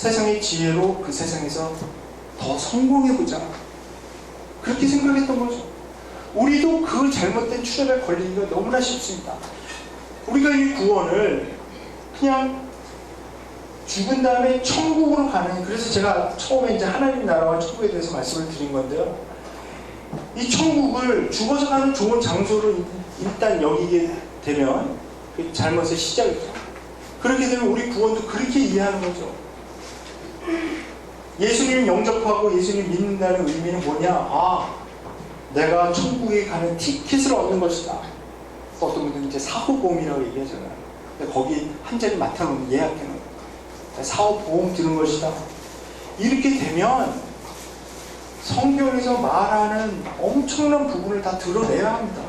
세상의 지혜로 그 세상에서 더 성공해보자, 그렇게 생각했던 거죠. 우리도 그 잘못된 추절에 걸리기가 너무나 쉽습니다. 우리가 이 구원을 그냥 죽은 다음에 천국으로 가는, 그래서 제가 처음에 이제 하나님 나라와 천국에 대해서 말씀을 드린 건데요. 이 천국을 죽어서 가는 좋은 장소로 일단 여기게 되면 그 잘못의 시작이죠. 그렇게 되면 우리 구원도 그렇게 이해하는 거죠. 예수님 영접하고 예수님 믿는다는 의미는 뭐냐? 아, 내가 천국에 가는 티켓을 얻는 것이다. 어떤 분들은 이제 사후보험이라고 얘기하잖아요. 근데 거기 한 자리 맡아놓으면 예약해놓은 거예요. 사후보험 드는 것이다. 이렇게 되면 성경에서 말하는 엄청난 부분을 다 드러내야 합니다.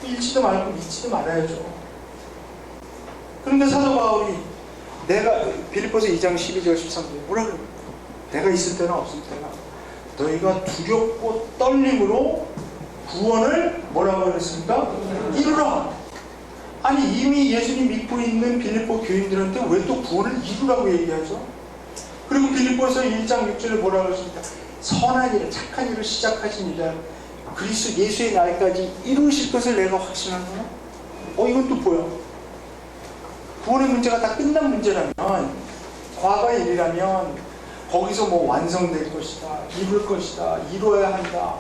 읽지도 말고 믿지도 말아야죠. 그런데 사도 바울이 내가 빌립보서 2장 12절 13절 뭐라 그래요? 내가 있을 때나 없을 때나 너희가 두렵고 떨림으로 구원을 뭐라고 그랬습니까? 이루라. 아니 이미 예수님 믿고 있는 빌립보 교인들한테 왜 또 구원을 이루라고 얘기하죠? 그리고 빌립보서 1장 6절에 뭐라고 했습니까? 선한 일, 착한 일을 시작하신 이자 그리스도 예수의 날까지 이루실 것을 내가 확신하노라. 이건 또 뭐야? 구원의 문제가 다 끝난 문제라면, 과거의 일이라면 거기서 뭐 완성될 것이다, 이룰 것이다, 이루어야 한다.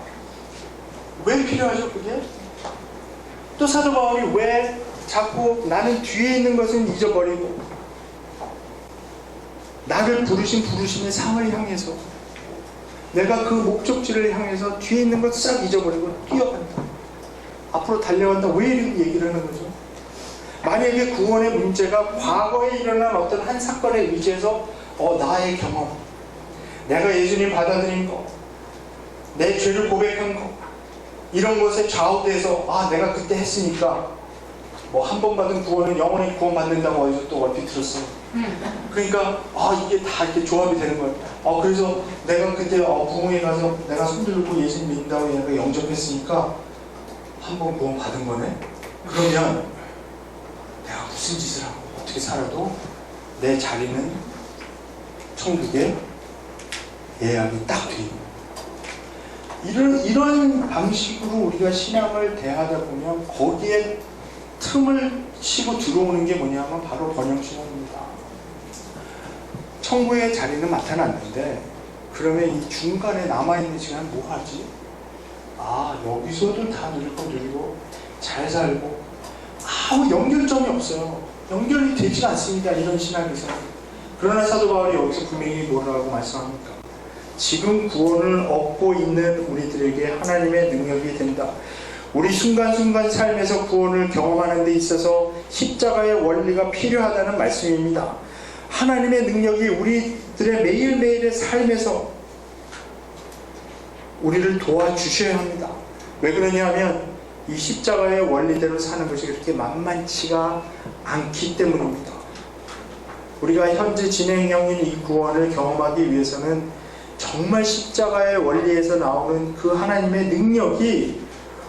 왜 필요하죠 그게? 또 사도 바울이 왜 자꾸 나는 뒤에 있는 것은 잊어버리고 나를 부르신 부르심의 상을 향해서 내가 그 목적지를 향해서 뒤에 있는 것 싹 잊어버리고 뛰어간다, 앞으로 달려간다, 왜 이렇게 얘기를 하는 거죠? 만약에 구원의 문제가 과거에 일어난 어떤 한 사건에 의지해서 나의 경험, 내가 예수님 받아들인 거, 내 죄를 고백한 거, 이런 것에 좌우돼서 내가 그때 했으니까 뭐 한 번 받은 구원은 영원히 구원 받는다고 어디서 또 얼핏 들었어요. 그러니까 이게 다 이렇게 조합이 되는 거예요. 그래서 내가 그때 부흥회 가서 내가 손들고 예수님 믿는다고 내가 영접했으니까 한 번 구원 받은 거네. 그러면 내가 무슨 짓을 하고 어떻게 살아도 내 자리는 천국에 예약이 딱 돼 있는, 이런 방식으로 우리가 신앙을 대하다 보면 거기에 틈을 치고 들어오는 게 뭐냐면 바로 번영신앙입니다. 천국의 자리는 나타났는데 그러면 이 중간에 남아있는 시간 뭐 하지? 여기서도 다 누리고 잘 살고 아무 연결점이 없어요. 연결이 되지 않습니다, 이런 신앙에서. 그러나 사도 바울이 여기서 분명히 뭐라고 말씀합니까? 지금 구원을 얻고 있는 우리들에게 하나님의 능력이 된다. 우리 순간순간 삶에서 구원을 경험하는 데 있어서 십자가의 원리가 필요하다는 말씀입니다. 하나님의 능력이 우리들의 매일매일의 삶에서 우리를 도와주셔야 합니다. 왜 그러냐 하면 이 십자가의 원리대로 사는 것이 그렇게 만만치가 않기 때문입니다. 우리가 현재 진행형인 이 구원을 경험하기 위해서는 정말 십자가의 원리에서 나오는 그 하나님의 능력이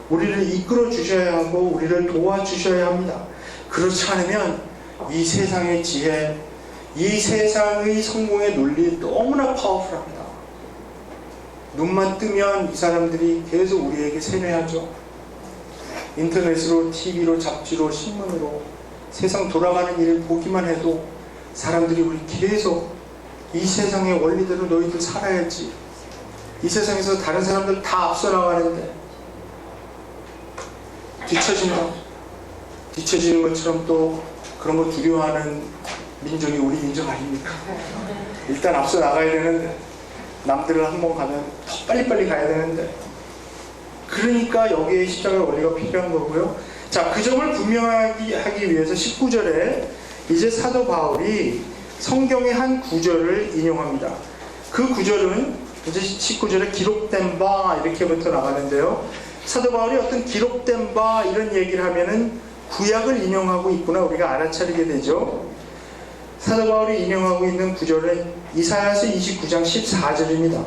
우리를 이끌어 주셔야 하고 우리를 도와주셔야 합니다. 그렇지 않으면 이 세상의 지혜, 이 세상의 성공의 논리 너무나 파워풀합니다. 눈만 뜨면 이 사람들이 계속 우리에게 세뇌하죠. 인터넷으로, TV로, 잡지로, 신문으로 세상 돌아가는 일을 보기만 해도 사람들이 우리 계속 이 세상의 원리대로 너희들 살아야지, 이 세상에서 다른 사람들 다 앞서 나가는데 뒤처지는 것처럼 또 그런 거 두려워하는 민족이 우리 민족 아닙니까? 일단 앞서 나가야 되는데, 남들을 한번 가면 더 빨리빨리 가야 되는데, 그러니까 여기에 십자가의 원리가 필요한 거고요. 자, 그 점을 분명하게 하기 위해서 19절에 이제 사도 바울이 성경의 한 구절을 인용합니다. 그 구절은 이제 19절에 기록된 바 이렇게부터 나가는데요. 사도 바울이 어떤 기록된 바 이런 얘기를 하면은 구약을 인용하고 있구나 우리가 알아차리게 되죠. 사도 바울이 인용하고 있는 구절은 이사야서 29장 14절입니다.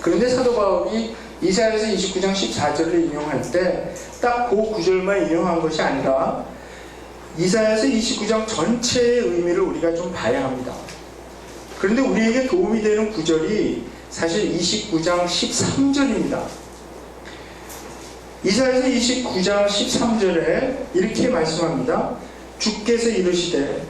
그런데 사도 바울이 이사야서 29장 14절을 인용할 때 딱 그 구절만 인용한 것이 아니라 이사야서 29장 전체의 의미를 우리가 좀 봐야 합니다. 그런데 우리에게 도움이 되는 구절이 사실 29장 13절입니다. 이사야서 29장 13절에 이렇게 말씀합니다. 주께서 이르시되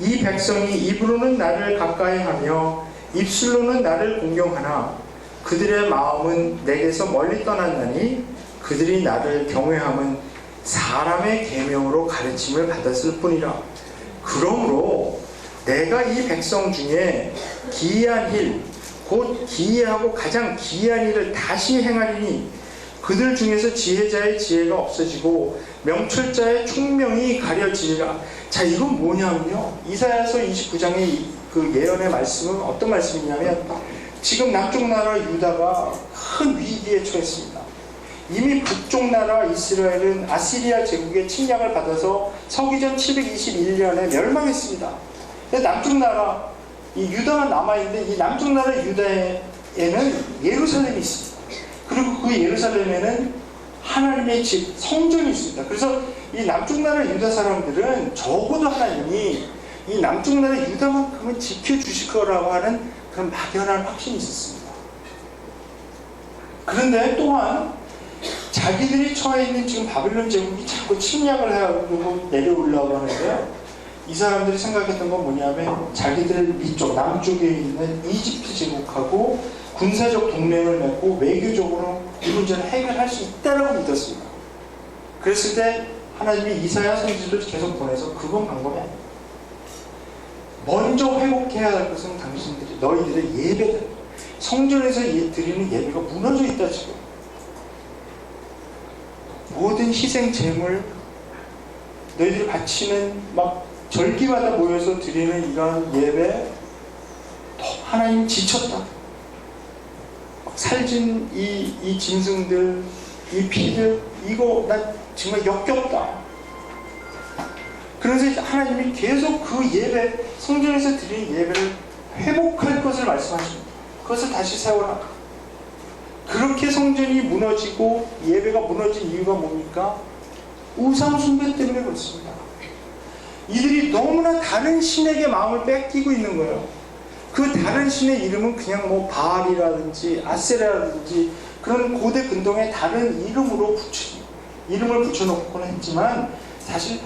이 백성이 입으로는 나를 가까이하며 입술로는 나를 공경하나 그들의 마음은 내게서 멀리 떠났나니 그들이 나를 경외함은 사람의 계명으로 가르침을 받았을 뿐이라. 그러므로 내가 이 백성 중에 기이한 일, 곧 기이하고 가장 기이한 일을 다시 행하리니 그들 중에서 지혜자의 지혜가 없어지고 명철자의 총명이 가려지리라. 자, 이건 뭐냐면요, 이사야서 29장의 그 예언의 말씀은 어떤 말씀이냐면, 지금 남쪽 나라 유다가 큰 위기에 처했습니다. 이미 북쪽 나라 이스라엘은 아시리아 제국의 침략을 받아서 서기전 721년에 멸망했습니다. 남쪽 나라 이 유다가 남아있는데, 이 남쪽 나라 유다에는 예루살렘이 있습니다. 그리고 그 예루살렘에는 하나님의 집, 성전이 있습니다. 그래서 이 남쪽 나라 유다 사람들은 적어도 하나님이 이 남쪽 나라 유다만큼은 지켜주실 거라고 하는 그런 막연한 확신이 있었습니다. 그런데 또한 자기들이 처해 있는 지금 바빌론 제국이 자꾸 침략을 해가지고 내려오려고 하는데요, 이 사람들이 생각했던 건 뭐냐면, 자기들 밑쪽 남쪽에 있는 이집트 제국하고 군사적 동맹을 맺고 외교적으로 이 문제를 해결할 수 있다라고 믿었습니다. 그랬을 때 하나님이 이사야 선지자를 계속 보내서 그건 방법이 아니다. 먼저 회복해야 할 것은 당신들이, 너희들의 예배다. 성전에서 드리는 예배가 무너져 있다. 지금 모든 희생 제물, 너희들이 바치는 막 절기마다 모여서 드리는 이런 예배, 하나님 지쳤다. 살진 이 짐승들, 이 피들, 이거 나 정말 역겹다. 그래서 하나님이 계속 그 예배, 성전에서 드리는 예배를 회복할 것을 말씀하십니다. 그것을 다시 세워라. 그렇게 성전이 무너지고 예배가 무너진 이유가 뭡니까? 우상 숭배 때문에 그렇습니다. 이들이 너무나 다른 신에게 마음을 뺏기고 있는 거예요. 그 다른 신의 이름은 그냥 뭐 바알이라든지 아세라라든지 그런 고대 근동의 다른 이름을 붙여놓곤 했지만, 사실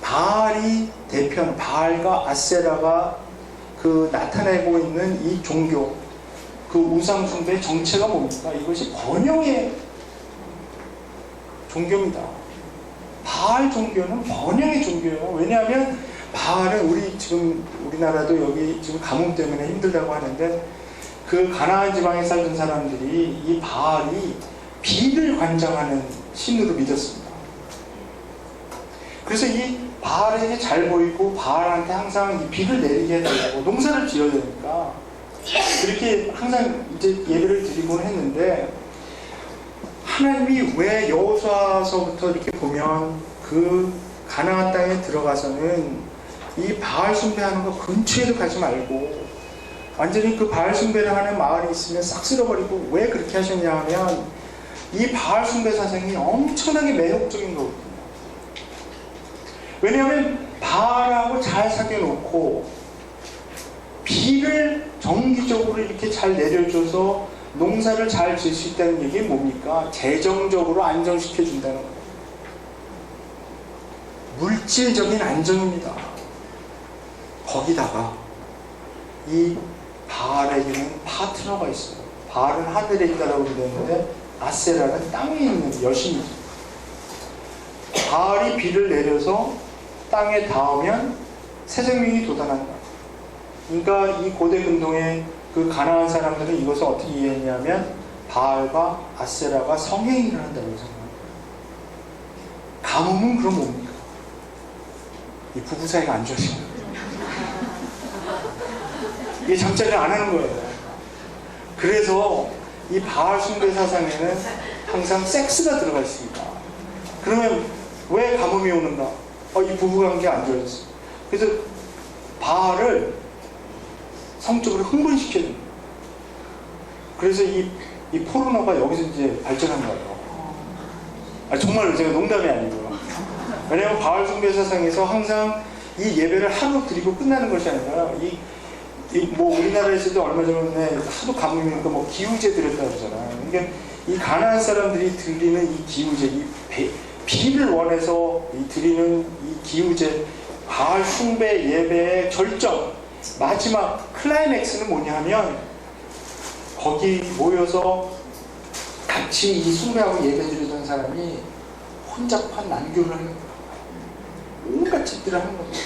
바알이 대표하는, 바알과 아세라가 그 나타내고 있는 이 종교, 그 우상 숭배의 정체가 뭡니까? 이것이 번영의 종교입니다. 바알 종교는 번영의 종교예요. 왜냐하면 바알은 우리나라도 여기 지금 가뭄 때문에 힘들다고 하는데, 그 가나안 지방에 살던 사람들이 이 바알이 비를 관장하는 신으로 믿었습니다. 그래서 이 바알에게 잘 보이고 바알한테 항상 이 비를 내리게 해달라고, 농사를 지어야 되니까 그렇게 항상 이제 예배를 드리곤 했는데, 하나님이 왜 여호수아서부터 이렇게 보면 그 가나안 땅에 들어가서는 이 바알 숭배하는 거 근처에도 가지 말고 완전히 그 바알 숭배를 하는 마을이 있으면 싹 쓸어버리고, 왜 그렇게 하셨냐 하면, 이 바알 숭배 사상이 엄청나게 매혹적인 거거든요. 왜냐하면 바알하고 잘 사귀어놓고 비를 정기적으로 이렇게 잘 내려줘서 농사를 잘 지을 수 있다는 얘기는 뭡니까? 재정적으로 안정시켜준다는 거예요. 물질적인 안정입니다. 거기다가 이 바알에게는 파트너가 있어요. 바알은 하늘에 있다라고 그랬는데 아세라는 땅에 있는 여신이죠. 바알이 비를 내려서 땅에 닿으면 새 생명이 돋아난다. 그러니까 이 고대 근동의 그 가나안 사람들은 이것을 어떻게 이해했냐면, 바알과 아세라가 성행위를 한다고 생각합니다. 가뭄은 그럼 뭡니까? 이 부부 사이가 안 좋아지는 거예요. 이게 잠자리를 안 하는 거예요. 그래서 이 바알 숭배 사상에는 항상 섹스가 들어가 있습니다. 그러면 왜 가뭄이 오는가? 이 부부관계 안 좋아졌어. 그래서 바알을 성적으로 흥분시켜야 됩니다. 그래서 이 포르노가 여기서 이제 발전한 거예요. 정말로, 제가 농담이 아니고요. 왜냐하면 바알 숭배 사상에서 항상 이 예배를 하루 드리고 끝나는 것이 아니라, 이 뭐 우리나라에서도 얼마 전에 하도 가뭄이니까 뭐 기우제 드렸다 그러잖아요. 그러니까 이 가난한 사람들이 드리는 이 기우제, 비를 원해서 드리는 이 기우제, 바알 숭배 예배의 절정, 마지막 클라이맥스는 뭐냐면 거기 모여서 같이 이 숭배하고 예배 드리던 사람이 혼잡한 난교를 하는 거예요. 온갖 짓들을 하는 겁니다.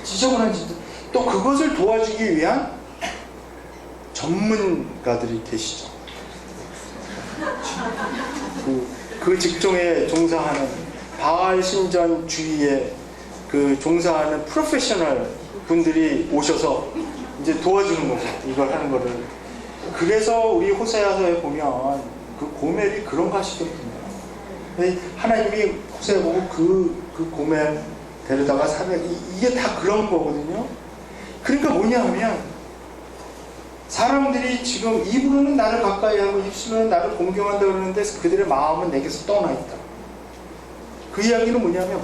지저분한 짓들. 또 그것을 도와주기 위한 전문가들이 계시죠. 그 직종에 종사하는 바알 신전주의에 그 종사하는 프로페셔널 분들이 오셔서 이제 도와주는 거죠. 이걸 하는 거를. 그래서 우리 호세아서에 보면 그 고멜이 그런가 싶거든요. 하나님이 호세아 보고 그 고멜 데려다가 이게 다 그런 거거든요. 그러니까 뭐냐 하면 사람들이 지금 입으로는 나를 가까이 하고 입술로는 나를 공경한다 그러는데 그들의 마음은 내게서 떠나 있다. 그 이야기는 뭐냐면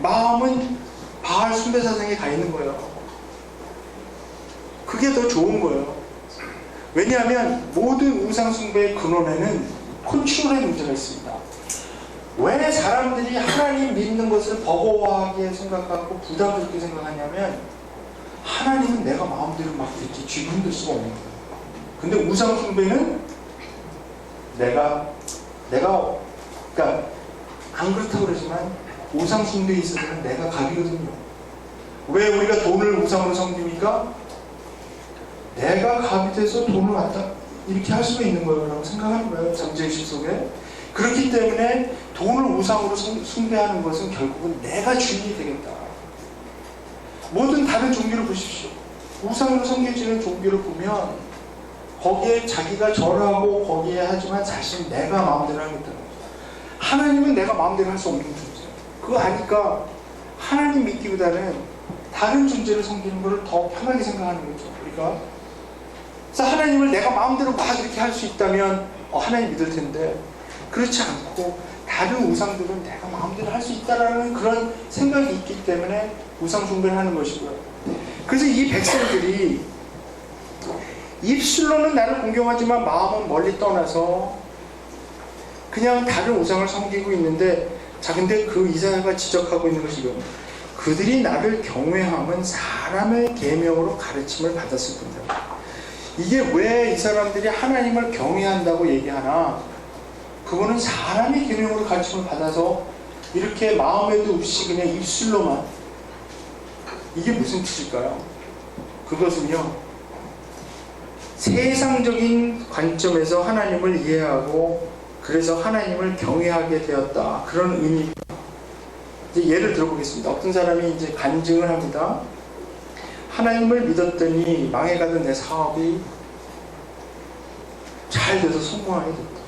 마음은 바알 숭배 사상에 가 있는 거예요. 그게 더 좋은 거예요. 왜냐하면 모든 우상 숭배의 근원에는 컨트롤의 문제가 있습니다. 왜 사람들이 하나님 믿는 것을 버거워하게 생각하고 부담스럽게 생각하냐면 하나님은 내가 마음대로 막 이렇게 쥐고 흔들 수가 없는 거예요. 근데 우상 숭배는 내가 그러니까 안 그렇다고 그러지만 우상 숭배에 있어서는 내가 갑이거든요. 왜 우리가 돈을 우상으로 섬깁니까? 내가 갑이 돼서 돈을 갖다 이렇게 할 수가 있는 거예요 라고 생각하는 거예요. 잠재의식 속에. 그렇기 때문에 돈을 우상으로 숭배하는 것은 결국은 내가 주인이 되겠다. 모든 다른 종교를 보십시오. 우상으로 섬겨지는 종교를 보면 거기에 자기가 절하고 거기에 하지만 사실 내가 마음대로 하겠다는 거죠. 하나님은 내가 마음대로 할 수 없는 존재예요. 그거 아니까 하나님 믿기보다는 다른 존재를 섬기는 것을 더 편하게 생각하는 거죠. 우리가. 그래서 하나님을 내가 마음대로 막 이렇게 할 수 있다면 하나님 믿을 텐데 그렇지 않고 다른 우상들은 내가 마음대로 할 수 있다라는 그런 생각이 있기 때문에 우상 숭배를 하는 것이고요. 그래서 이 백성들이 입술로는 나를 공경하지만 마음은 멀리 떠나서 그냥 다른 우상을 섬기고 있는데, 자 근데 그 이사야가 지적하고 있는 것이 이겁니다. 그들이 나를 경외함은 사람의 계명으로 가르침을 받았을 뿐이다. 이게 왜 이 사람들이 하나님을 경외한다고 얘기하나? 그거는 사람의 계명으로 가르침을 받아서 이렇게 마음에도 없이 그냥 입술로만. 이게 무슨 뜻일까요? 그것은요, 세상적인 관점에서 하나님을 이해하고 그래서 하나님을 경외하게 되었다, 그런 의미입니다. 이제 예를 들어보겠습니다. 어떤 사람이 이제 간증을 합니다. 하나님을 믿었더니 망해가던 내 사업이 잘 돼서 성공하게 됐다.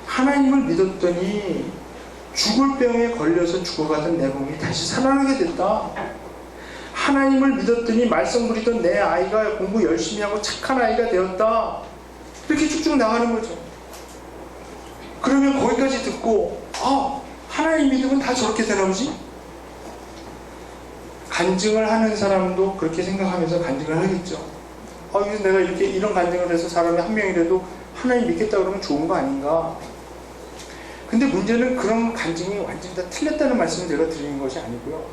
하나님을 믿었더니 죽을 병에 걸려서 죽어가던 내 몸이 다시 살아나게 됐다. 하나님을 믿었더니 말썽 부리던 내 아이가 공부 열심히 하고 착한 아이가 되었다. 이렇게 쭉쭉 나가는 거죠. 그러면 거기까지 듣고 하나님 믿으면 다 저렇게 되나 보지? 간증을 하는 사람도 그렇게 생각하면서 간증을 하겠죠. 그래서 내가 이렇게 이런 간증을 해서 사람이 한 명이라도 하나님 믿겠다 그러면 좋은 거 아닌가? 근데 문제는 그런 간증이 완전히 다 틀렸다는 말씀을 제가 드리는 것이 아니고요.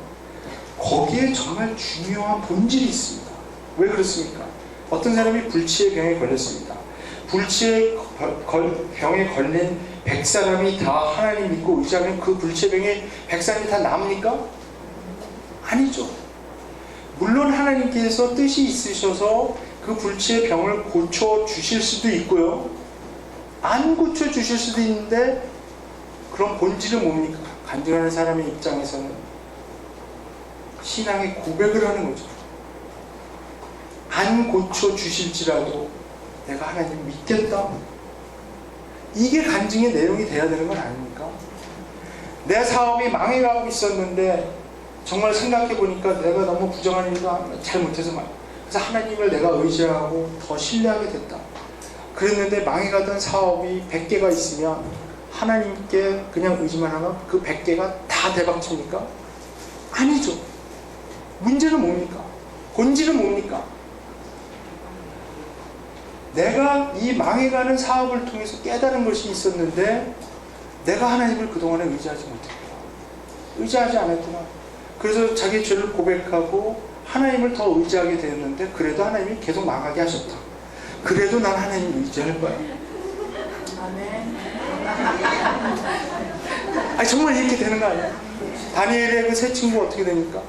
거기에 정말 중요한 본질이 있습니다. 왜 그렇습니까? 어떤 사람이 불치의 병에 걸렸습니다. 불치의 병에 걸린 100사람이 다 하나님 믿고 의지하면 그 불치의 병에 100사람이 다 남습니까? 아니죠. 물론 하나님께서 뜻이 있으셔서 그 불치의 병을 고쳐주실 수도 있고요, 안 고쳐주실 수도 있는데, 그럼 본질은 뭡니까? 간증하는 사람의 입장에서는 신앙의 고백을 하는 거죠. 안 고쳐주실지라도 내가 하나님 믿겠다. 이게 간증의 내용이 돼야 되는 건 아닙니까? 내 사업이 망해가고 있었는데 정말 생각해보니까 내가 너무 부정한 일도 잘못해서 그래서 하나님을 내가 의지하고 더 신뢰하게 됐다. 그랬는데 망해가던 사업이 100개가 있으면 하나님께 그냥 의지만 하면 그 100개가 다 대박칩니까? 아니죠. 문제는 뭡니까? 본질은 뭡니까? 내가 이 망해가는 사업을 통해서 깨달은 것이 있었는데 내가 하나님을 그동안에 의지하지 못했구나. 의지하지 않았구나. 그래서 자기 죄를 고백하고 하나님을 더 의지하게 되었는데 그래도 하나님이 계속 망하게 하셨다. 그래도 난 하나님을 의지할 거야. 아니 정말 이렇게 되는 거 아니야? 다니엘의 그 세 친구가 어떻게 됩니까?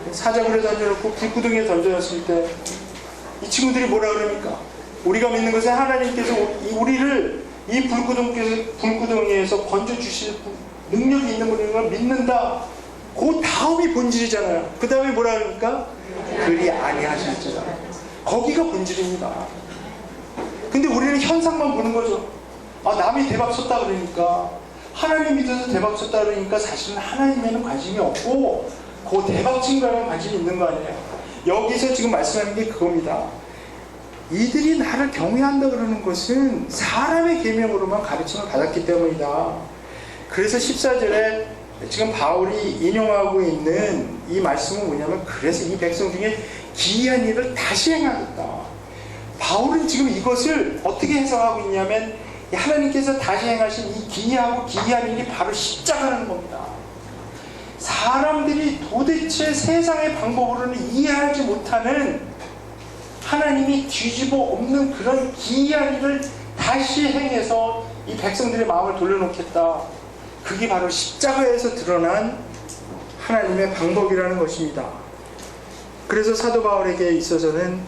사자굴에 던져놓고 불구덩이에 던져놨을 때 이 친구들이 뭐라 그럽니까? 우리가 믿는 것은 하나님께서 우리를 이 불구덩이에서 건져주실 능력이 있는 분인 걸 믿는다. 그 다음이 본질이잖아요. 그 다음에 뭐라 그러니까? 그리 아니하실지라. 거기가 본질입니다. 근데 우리는 현상만 보는 거죠. 아, 남이 대박 쳤다 그러니까, 하나님 믿어서 대박 쳤다 그러니까 사실은 하나님에는 관심이 없고 그 대박 친 거에만 관심이 있는 거 아니에요. 여기서 지금 말씀하는 게 그겁니다. 이들이 나를 경외한다 그러는 것은 사람의 계명으로만 가르침을 받았기 때문이다. 그래서 14절에 지금 바울이 인용하고 있는 이 말씀은 뭐냐면, 그래서 이 백성 중에 기이한 일을 다시 행하겠다. 바울은 지금 이것을 어떻게 해석하고 있냐면, 하나님께서 다시 행하신 이 기이하고 기이한 일이 바로 십자가라는 겁니다. 사람들이 도대체 세상의 방법으로는 이해하지 못하는 하나님이 뒤집어 엎는 그런 기이한 일을 다시 행해서 이 백성들의 마음을 돌려놓겠다. 그게 바로 십자가에서 드러난 하나님의 방법이라는 것입니다. 그래서 사도 바울에게 있어서는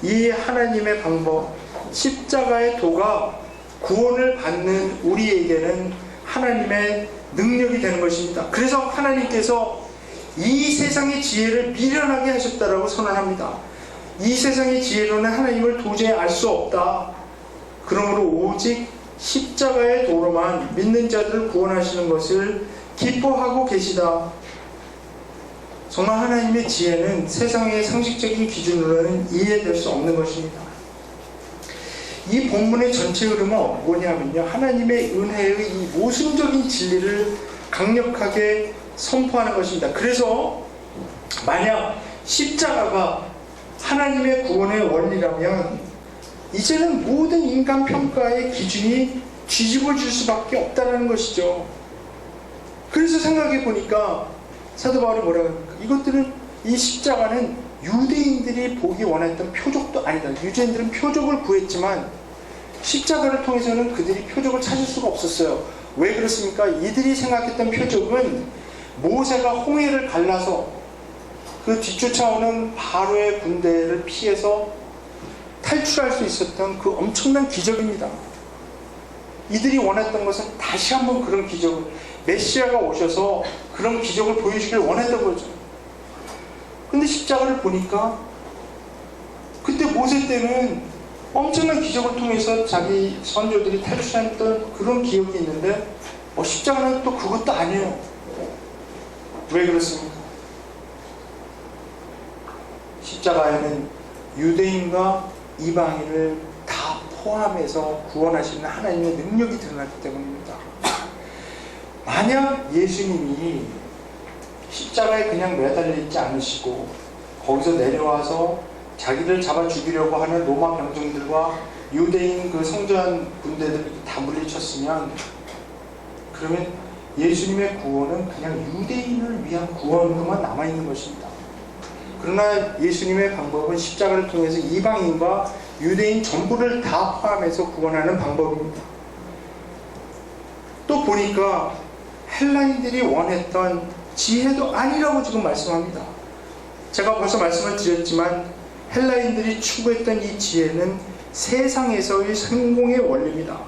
이 하나님의 방법, 십자가의 도가 구원을 받는 우리에게는 하나님의 능력이 되는 것입니다. 그래서 하나님께서 이 세상의 지혜를 미련하게 하셨다라고 선언합니다. 이 세상의 지혜로는 하나님을 도저히 알 수 없다. 그러므로 오직 십자가의 도로만 믿는 자들을 구원하시는 것을 기뻐하고 계시다. 정말 하나님의 지혜는 세상의 상식적인 기준으로는 이해될 수 없는 것입니다. 이 본문의 전체 흐름은 뭐냐면요, 하나님의 은혜의 이 모순적인 진리를 강력하게 선포하는 것입니다. 그래서 만약 십자가가 하나님의 구원의 원리라면 이제는 모든 인간 평가의 기준이 뒤집어질 수밖에 없다는 것이죠. 그래서 생각해 보니까 사도 바울이 뭐라고 합니까? 이것들은, 이 십자가는 유대인들이 보기 원했던 표적도 아니다. 유대인들은 표적을 구했지만 십자가를 통해서는 그들이 표적을 찾을 수가 없었어요. 왜 그렇습니까? 이들이 생각했던 표적은 모세가 홍해를 갈라서 그 뒤쫓아오는 바로의 군대를 피해서 탈출할 수 있었던 그 엄청난 기적입니다. 이들이 원했던 것은 다시 한번 그런 기적을, 메시아가 오셔서 그런 기적을 보여주길 원했던 거죠. 근데 십자가를 보니까 그때 모세 때는 엄청난 기적을 통해서 자기 선조들이 탈출했던 그런 기억이 있는데 십자가는 또 그것도 아니에요. 왜 그렇습니까? 십자가에는 유대인과 이방인을 다 포함해서 구원하시는 하나님의 능력이 드러났기 때문입니다. 만약 예수님이 십자가에 그냥 매달려 있지 않으시고 거기서 내려와서 자기를 잡아 죽이려고 하는 로마 병정들과 유대인 그 성전 군대들을 다 물리쳤으면, 그러면 예수님의 구원은 그냥 유대인을 위한 구원으로만 남아있는 것입니다. 그러나 예수님의 방법은 십자가를 통해서 이방인과 유대인 전부를 다 포함해서 구원하는 방법입니다. 또 보니까 헬라인들이 원했던 지혜도 아니라고 지금 말씀합니다. 제가 벌써 말씀을 드렸지만 헬라인들이 추구했던 이 지혜는 세상에서의 성공의 원리입니다.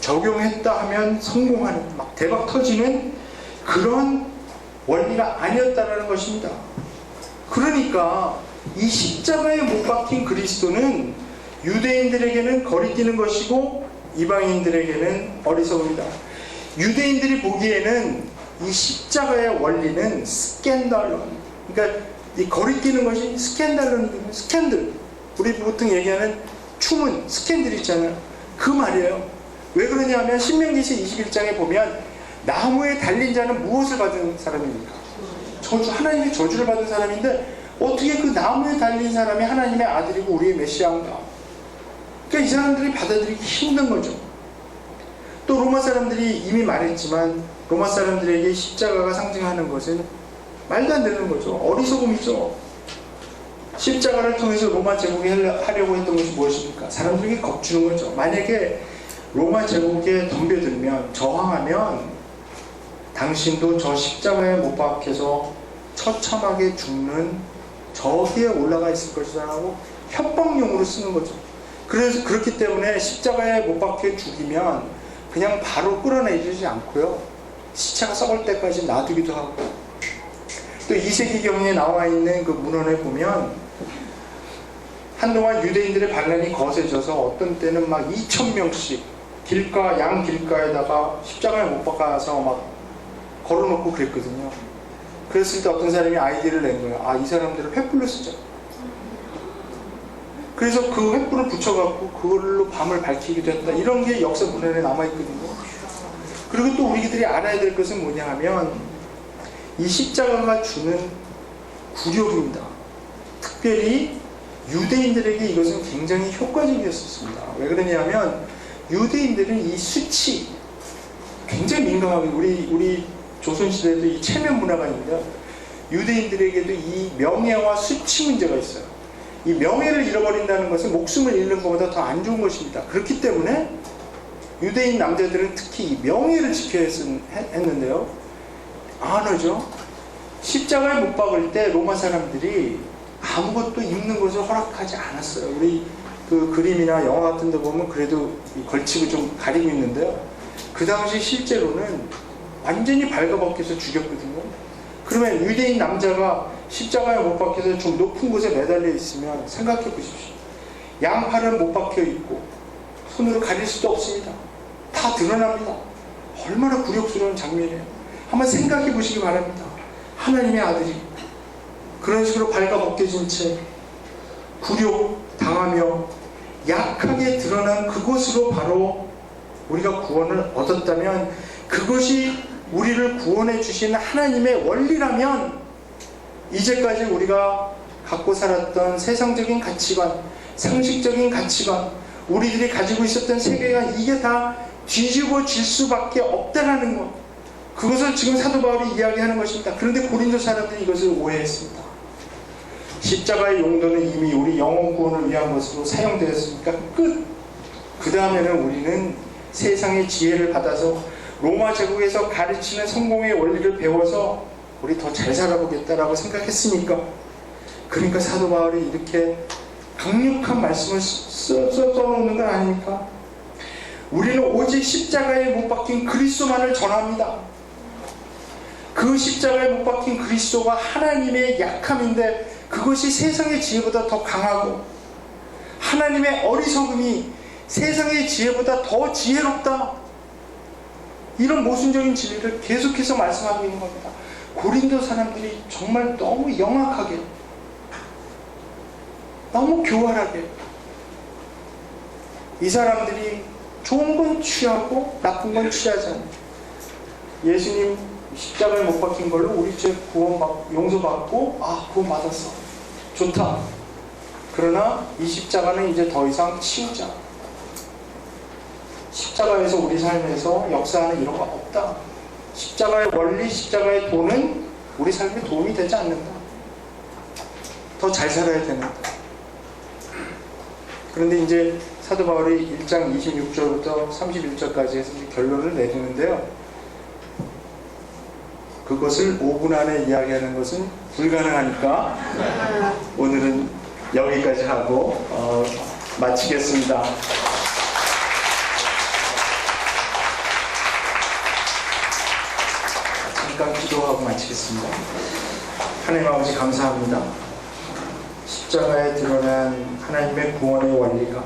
적용했다 하면 성공하는, 막 대박 터지는 그런 원리가 아니었다는 것입니다. 그러니까 이 십자가에 못 박힌 그리스도는 유대인들에게는 거리끼는 것이고 이방인들에게는 어리석음이다. 유대인들이 보기에는 이 십자가의 원리는 스캔달론, 그러니까 이 거리끼는 것이 스캔달론, 스캔들, 우리 보통 얘기하는 추문, 스캔들 있잖아요. 그 말이에요. 왜 그러냐면 신명기시 21장에 보면 나무에 달린 자는 무엇을 받은 사람입니까? 저주, 하나님의 저주를 받은 사람인데 어떻게 그 나무에 달린 사람이 하나님의 아들이고 우리의 메시아인가? 그러니까 이 사람들이 받아들이기 힘든 거죠. 또 로마 사람들이 이미 말했지만 로마 사람들에게 십자가가 상징하는 것은 말도 안 되는 거죠. 어리석음이죠. 십자가를 통해서 로마 제국이 하려고 했던 것이 무엇입니까? 사람들에게 겁주는 거죠. 만약에 로마 제국에 덤벼들면, 저항하면 당신도 저 십자가에 못 박혀서 처참하게 죽는 저기에 올라가 있을 것이다 라고 협박용으로 쓰는 거죠. 그래서 그렇기 때문에 십자가에 못 박혀 죽이면 그냥 바로 끌어내리지 않고요, 시체가 썩을 때까지 놔두기도 하고, 또 2세기경에 나와 있는 그 문헌에 보면 한동안 유대인들의 반란이 거세져서 어떤 때는 막 2,000명씩 양 길가에다가 십자가에 못 박아서 막 걸어놓고 그랬거든요. 그랬을 때 어떤 사람이 아이디어를 낸 거예요. 아, 이 사람들을 횃불로 쓰자. 그래서 그 횃불을 붙여갖고 그걸로 밤을 밝히기도 했다. 이런 게 역사 문헌에 남아있거든요. 그리고 또 우리들이 알아야 될 것은 뭐냐 하면 이 십자가가 주는 굴욕입니다. 특별히 유대인들에게 이것은 굉장히 효과적이었습니다. 왜 그러냐면 유대인들은 이 수치 굉장히 민감하게, 우리 조선시대에도 이 체면 문화가 있는데 유대인들에게도 이 명예와 수치 문제가 있어요. 이 명예를 잃어버린다는 것은 목숨을 잃는 것보다 더 안 좋은 것입니다. 그렇기 때문에 유대인 남자들은 특히 이 명예를 지켜야 했는데요, 안 하죠. 십자가에 못 박을 때 로마 사람들이 아무것도 입는 것을 허락하지 않았어요. 우리 그 그림이나 영화 같은 데 보면 그래도 걸치고 좀 가리고 있는데요, 그 당시 실제로는 완전히 발가벗겨서 죽였거든요. 그러면 유대인 남자가 십자가에 못 박혀서 좀 높은 곳에 매달려 있으면 생각해 보십시오. 양팔은 못 박혀 있고 손으로 가릴 수도 없습니다. 다 드러납니다. 얼마나 굴욕스러운 장면이에요. 한번 생각해 보시기 바랍니다. 하나님의 아들이 그런 식으로 발가벗겨진 채 굴욕 당하며 약하게 드러난 그곳으로 바로 우리가 구원을 얻었다면, 그것이 우리를 구원해 주신 하나님의 원리라면 이제까지 우리가 갖고 살았던 세상적인 가치관, 상식적인 가치관, 우리들이 가지고 있었던 세계관, 이게 다 뒤집어질 수밖에 없다라는 것, 그것을 지금 사도 바울이 이야기하는 것입니다. 그런데 고린도 사람들이 이것을 오해했습니다. 십자가의 용도는 이미 우리 영혼 구원을 위한 것으로 사용되었으니까 끝! 그 다음에는 우리는 세상의 지혜를 받아서 로마 제국에서 가르치는 성공의 원리를 배워서 우리 더 잘 살아보겠다라고 생각했으니까, 그러니까 사도 바울이 이렇게 강력한 말씀을 써놓는 건 아닙니까? 우리는 오직 십자가에 못 박힌 그리스도만을 전합니다. 그 십자가에 못 박힌 그리스도가 하나님의 약함인데 그것이 세상의 지혜보다 더 강하고, 하나님의 어리석음이 세상의 지혜보다 더 지혜롭다, 이런 모순적인 진리를 계속해서 말씀하고 있는 겁니다. 고린도 사람들이 정말 너무 영악하게, 너무 교활하게, 이 사람들이 좋은 건 취하고 나쁜 건 취하지 않아요. 예수님 십자가에 못 박힌 걸로 우리 죄 용서받고, 아, 구원 받았어, 좋다. 그러나 이 십자가는 이제 더 이상 치우자. 십자가에서 우리 삶에서 역사하는 이런 거 없다. 십자가의 원리, 십자가의 도는 우리 삶에 도움이 되지 않는다. 더 잘 살아야 된다. 그런데 이제 사도 바울이 1장 26절부터 31절까지 해서 결론을 내리는데요, 그것을 5분 안에 이야기하는 것은 불가능하니까 오늘은 여기까지 하고 마치겠습니다. 잠깐 기도하고 마치겠습니다. 하나님 아버지, 감사합니다. 십자가에 드러난 하나님의 구원의 원리가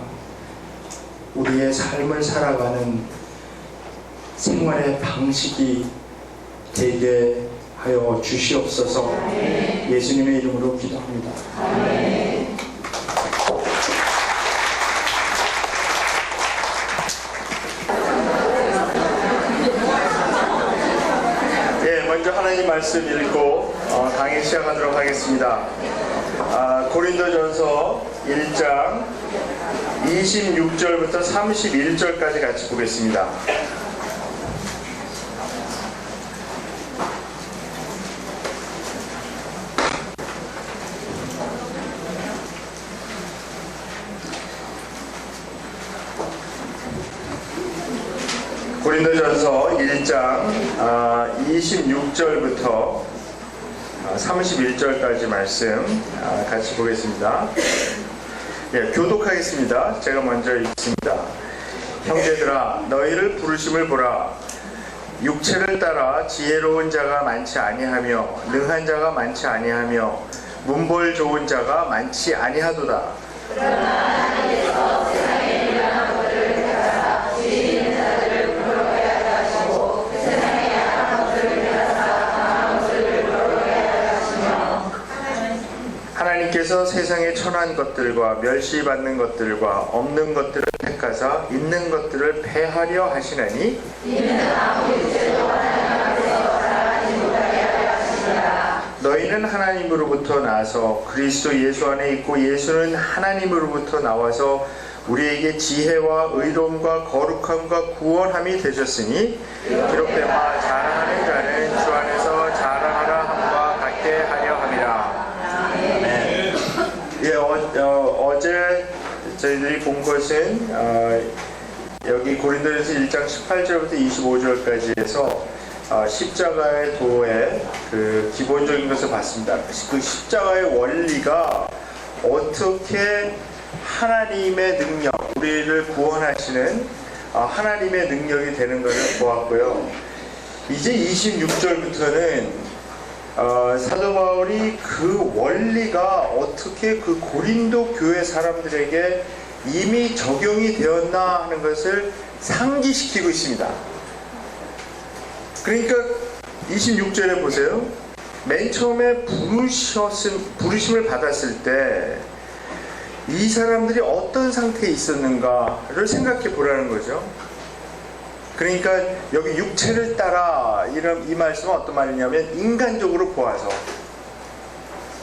우리의 삶을 살아가는 생활의 방식이 되게 하여 주시옵소서. 예수님의 이름으로 기도합니다. 먼저 하나님 말씀 읽고 강의 시작하도록 하겠습니다. 고린도전서 1장 26절부터 31절까지 같이 보겠습니다. 고린도전서 1장 26절부터 31절까지 말씀 같이 보겠습니다. 예, 교독하겠습니다. 제가 먼저 읽습니다. 형제들아, 너희를 부르심을 보라. 육체를 따라 지혜로운 자가 많지 아니하며 능한 자가 많지 아니하며 문벌 좋은 자가 많지 아니하도다. 그러나 하나님께서 세상에 미련한 것들을 택하사 지혜 있는 자들을 부끄럽게 하려 하시고 그 세상에 악한 것들을 택하사 강한 것들을 부끄럽게 하려 하시며 하나님께서 세상의 천한 것들과 멸시받는 것들과 없는 것들을 택하사 있는 것들을 패하려 하시나니 이는 아무 육체도 하나님 앞에서 자랑하지 못하게 하려 하시니라. 너희는 하나님으로부터 나와서 그리스도 예수 안에 있고 예수는 하나님으로부터 나와서 우리에게 지혜와 의로움과 거룩함과 구원함이 되셨으니 기록된 바 자랑하는 자는 주 안에서 자랑하라 함과 같게 하려 함이라. 네. 예, 어제 저희들이 본 것은 여기 고린도전서 1장 18절부터 25절까지 해서 십자가의 도의 그 기본적인 것을 봤습니다. 그 십자가의 원리가 어떻게 하나님의 능력, 우리를 구원하시는 하나님의 능력이 되는 것을 보았고요. 이제 26절부터는 사도 바울이 그 원리가 어떻게 그 고린도 교회 사람들에게 이미 적용이 되었나 하는 것을 상기시키고 있습니다. 그러니까 26절에 보세요. 맨 처음에 부르심을 받았을 때 이 사람들이 어떤 상태에 있었는가를 생각해 보라는 거죠. 그러니까 여기 육체를 따라 이 말씀은 어떤 말이냐면 인간적으로 보아서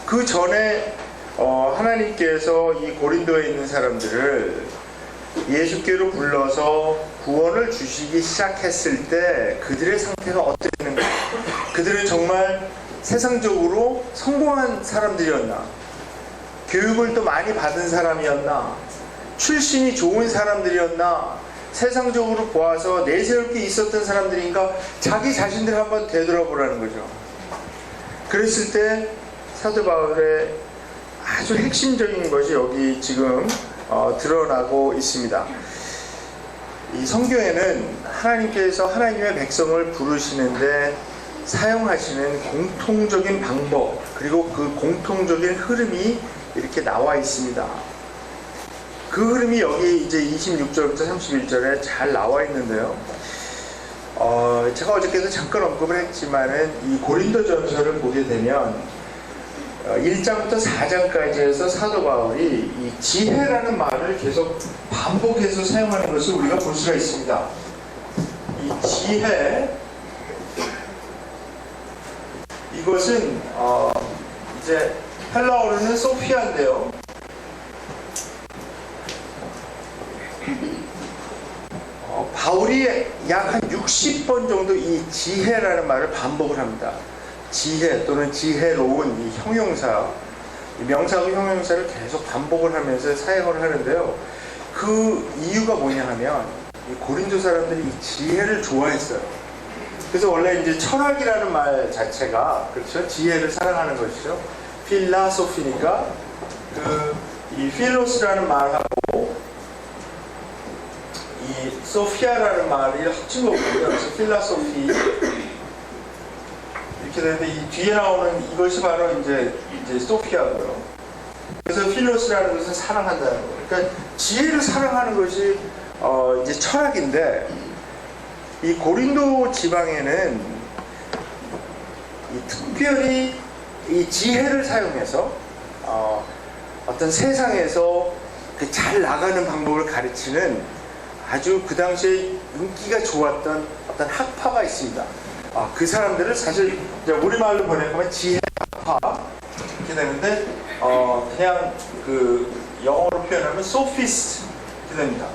그 전에 하나님께서 이 고린도에 있는 사람들을 예수께로 불러서 구원을 주시기 시작했을 때 그들의 상태가 어땠는가? 그들은 정말 세상적으로 성공한 사람들이었나? 교육을 또 많이 받은 사람이었나? 출신이 좋은 사람들이었나? 세상적으로 보아서 내세울 게 있었던 사람들인가? 자기 자신들 한번 되돌아보라는 거죠. 그랬을 때 사도 바울의 아주 핵심적인 것이 여기 지금 드러나고 있습니다. 이 성경에는 하나님께서 하나님의 백성을 부르시는데 사용하시는 공통적인 방법, 그리고 그 공통적인 흐름이 이렇게 나와 있습니다. 그 흐름이 여기 이제 26절부터 31절에 잘 나와 있는데요. 제가 어저께도 잠깐 언급을 했지만은 이 고린도전서를 보게 되면 1장부터 4장까지 해서 사도 바울이 이 지혜라는 말을 계속 반복해서 사용하는 것을 우리가 볼 수가 있습니다. 이 지혜, 이것은 이제 헬라어로는 소피아인데요. 바울이 약 한 60번 정도 이 지혜라는 말을 반복을 합니다. 지혜 또는 지혜로운 이 형용사, 이 명사하고 형용사를 계속 반복을 하면서 사용을 하는데요. 그 이유가 뭐냐 하면 이 고린도 사람들이 이 지혜를 좋아했어요. 그래서 원래 이제 철학이라는 말 자체가, 그렇죠, 지혜를 사랑하는 것이죠. 필라소피니까 이 필로스라는 말하고 이 소피아라는 말이 합친 거거든요. 그래서 필라소피 이렇게 되는데 이 뒤에 나오는 이것이 바로 이제 소피아고요. 그래서 필로스라는 것은 사랑한다는 거예요. 그러니까 지혜를 사랑하는 것이 이제 철학인데, 이 고린도 지방에는 특별히 이 지혜를 사용해서 어떤 세상에서 그 잘 나가는 방법을 가르치는 아주 그 당시에 인기가 좋았던 어떤 학파가 있습니다. 그 사람들을 사실 우리말로 번역하면 지혜학파 이렇게 되는데, 그냥 그 영어로 표현하면 sophist 이렇게 됩니다.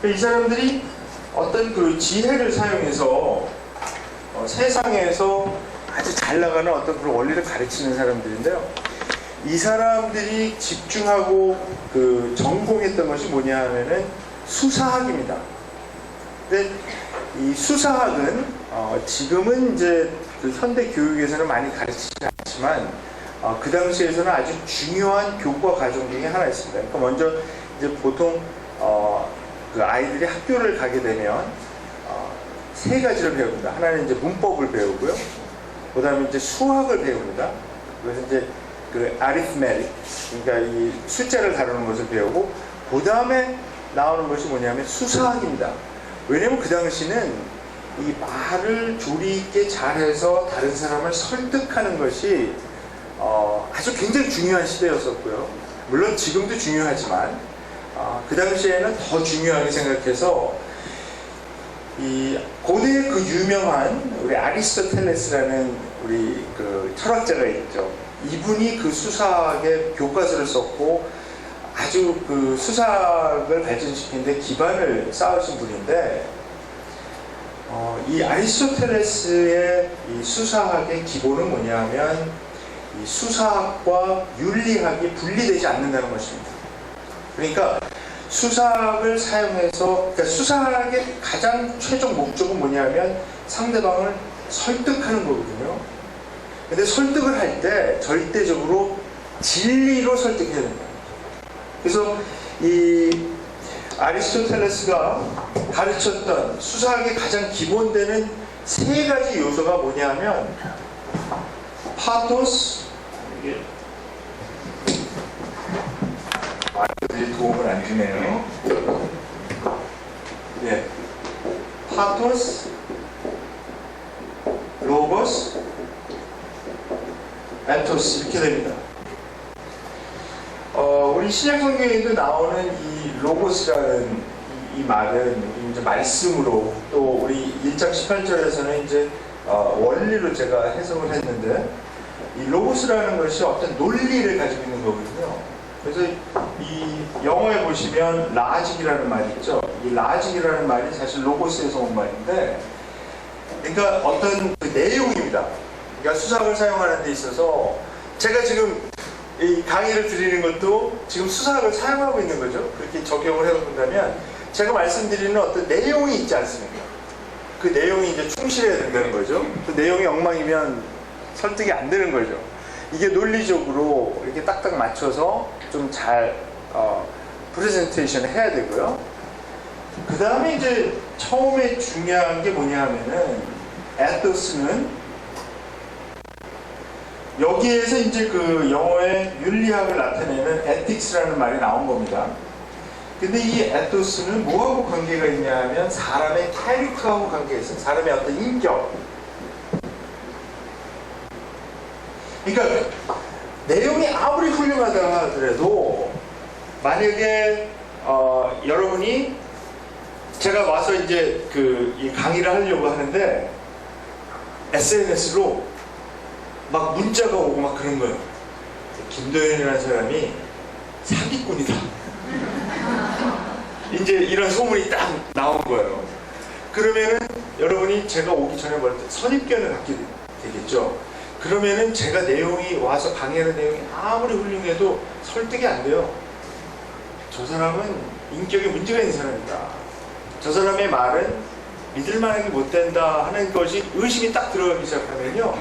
이 사람들이 어떤 그 지혜를 사용해서 세상에서 아주 잘 나가는 어떤 그런 원리를 가르치는 사람들인데요. 이 사람들이 집중하고 그 전공했던 것이 뭐냐 하면은 수사학입니다. 근데 이 수사학은 지금은 이제 그 현대 교육에서는 많이 가르치지 않지만 그 당시에서는 아주 중요한 교과 과정 중에 하나 있습니다. 그러니까 먼저 이제 보통 그 아이들이 학교를 가게 되면 세 가지를 배웁니다. 하나는 이제 문법을 배우고요. 그 다음에 이제 수학을 배웁니다. 그래서 이제 그 arithmetic, 그러니까 이 숫자를 다루는 것을 배우고, 그 다음에 나오는 것이 뭐냐면 수사학입니다. 왜냐면 그 당시는 이 말을 조리 있게 잘해서 다른 사람을 설득하는 것이 아주 굉장히 중요한 시대였었고요. 물론 지금도 중요하지만 그 당시에는 더 중요하게 생각해서 이 고대 그 유명한 우리 아리스토텔레스라는 우리 그 철학자가 있죠. 이분이 그 수사학의 교과서를 썼고 아주 그 수사학을 발전시키는데 기반을 쌓으신 분인데, 이 아리스토텔레스의 이 수사학의 기본은 뭐냐면 이 수사학과 윤리학이 분리되지 않는다는 것입니다. 그러니까 수사학을 사용해서, 그러니까 수사학의 가장 최종 목적은 뭐냐면 상대방을 설득하는 거거든요. 근데 설득을 할 때 절대적으로 진리로 설득해야 된다. 그래서 이 아리스토텔레스가 가르쳤던 수사학의 가장 기본되는 세 가지 요소가 뭐냐면 파토스, 이게 말들이 도움을 안 주네요. 예, 파토스, 로고스, 에토스 이렇게 됩니다. 우리 신약 성경에도 나오는 이 로고스라는 이 말은 이제 말씀으로, 또 우리 1장 18절에서는 이제 원리로 제가 해석을 했는데, 이 로고스라는 것이 어떤 논리를 가지고 있는 거거든요. 그래서 이 영어에 보시면 라직이라는 말이 있죠. 이 라직이라는 말이 사실 로고스에서 온 말인데, 그러니까 어떤 그 내용입니다. 그러니까 수사학을 사용하는 데 있어서 제가 지금 이 강의를 드리는 것도 지금 수사학을 사용하고 있는 거죠. 그렇게 적용을 해본다면 제가 말씀드리는 어떤 내용이 있지 않습니까? 그 내용이 이제 충실해야 된다는 거죠. 그 내용이 엉망이면 설득이 안 되는 거죠. 이게 논리적으로 이렇게 딱딱 맞춰서 좀 잘 프레젠테이션을 해야 되고요. 그 다음에 이제 처음에 중요한 게 뭐냐 하면은 에토스는 여기에서 이제 그 영어의 윤리학을 나타내는 에틱스라는 말이 나온 겁니다. 근데 이 에토스는 뭐하고 관계가 있냐 하면 사람의 캐릭터하고 관계가 있어요. 사람의 어떤 인격. 그러니까 내용이 아무리 훌륭하다 하더라도 만약에 여러분이, 제가 와서 이제 이 강의를 하려고 하는데 SNS로 막 문자가 오고 막 그런 거예요. 김도현이라는 사람이 사기꾼이다. 이제 이런 소문이 딱 나온 거예요. 그러면은 여러분이 제가 오기 전에 뭘 선입견을 갖게 되겠죠. 그러면은 제가 내용이 와서 강의하는 내용이 아무리 훌륭해도 설득이 안 돼요. 저 사람은 인격에 문제가 있는 사람이다. 저 사람의 말은 믿을만하게 못 된다 하는 것이 의심이 딱 들어가기 시작하면요,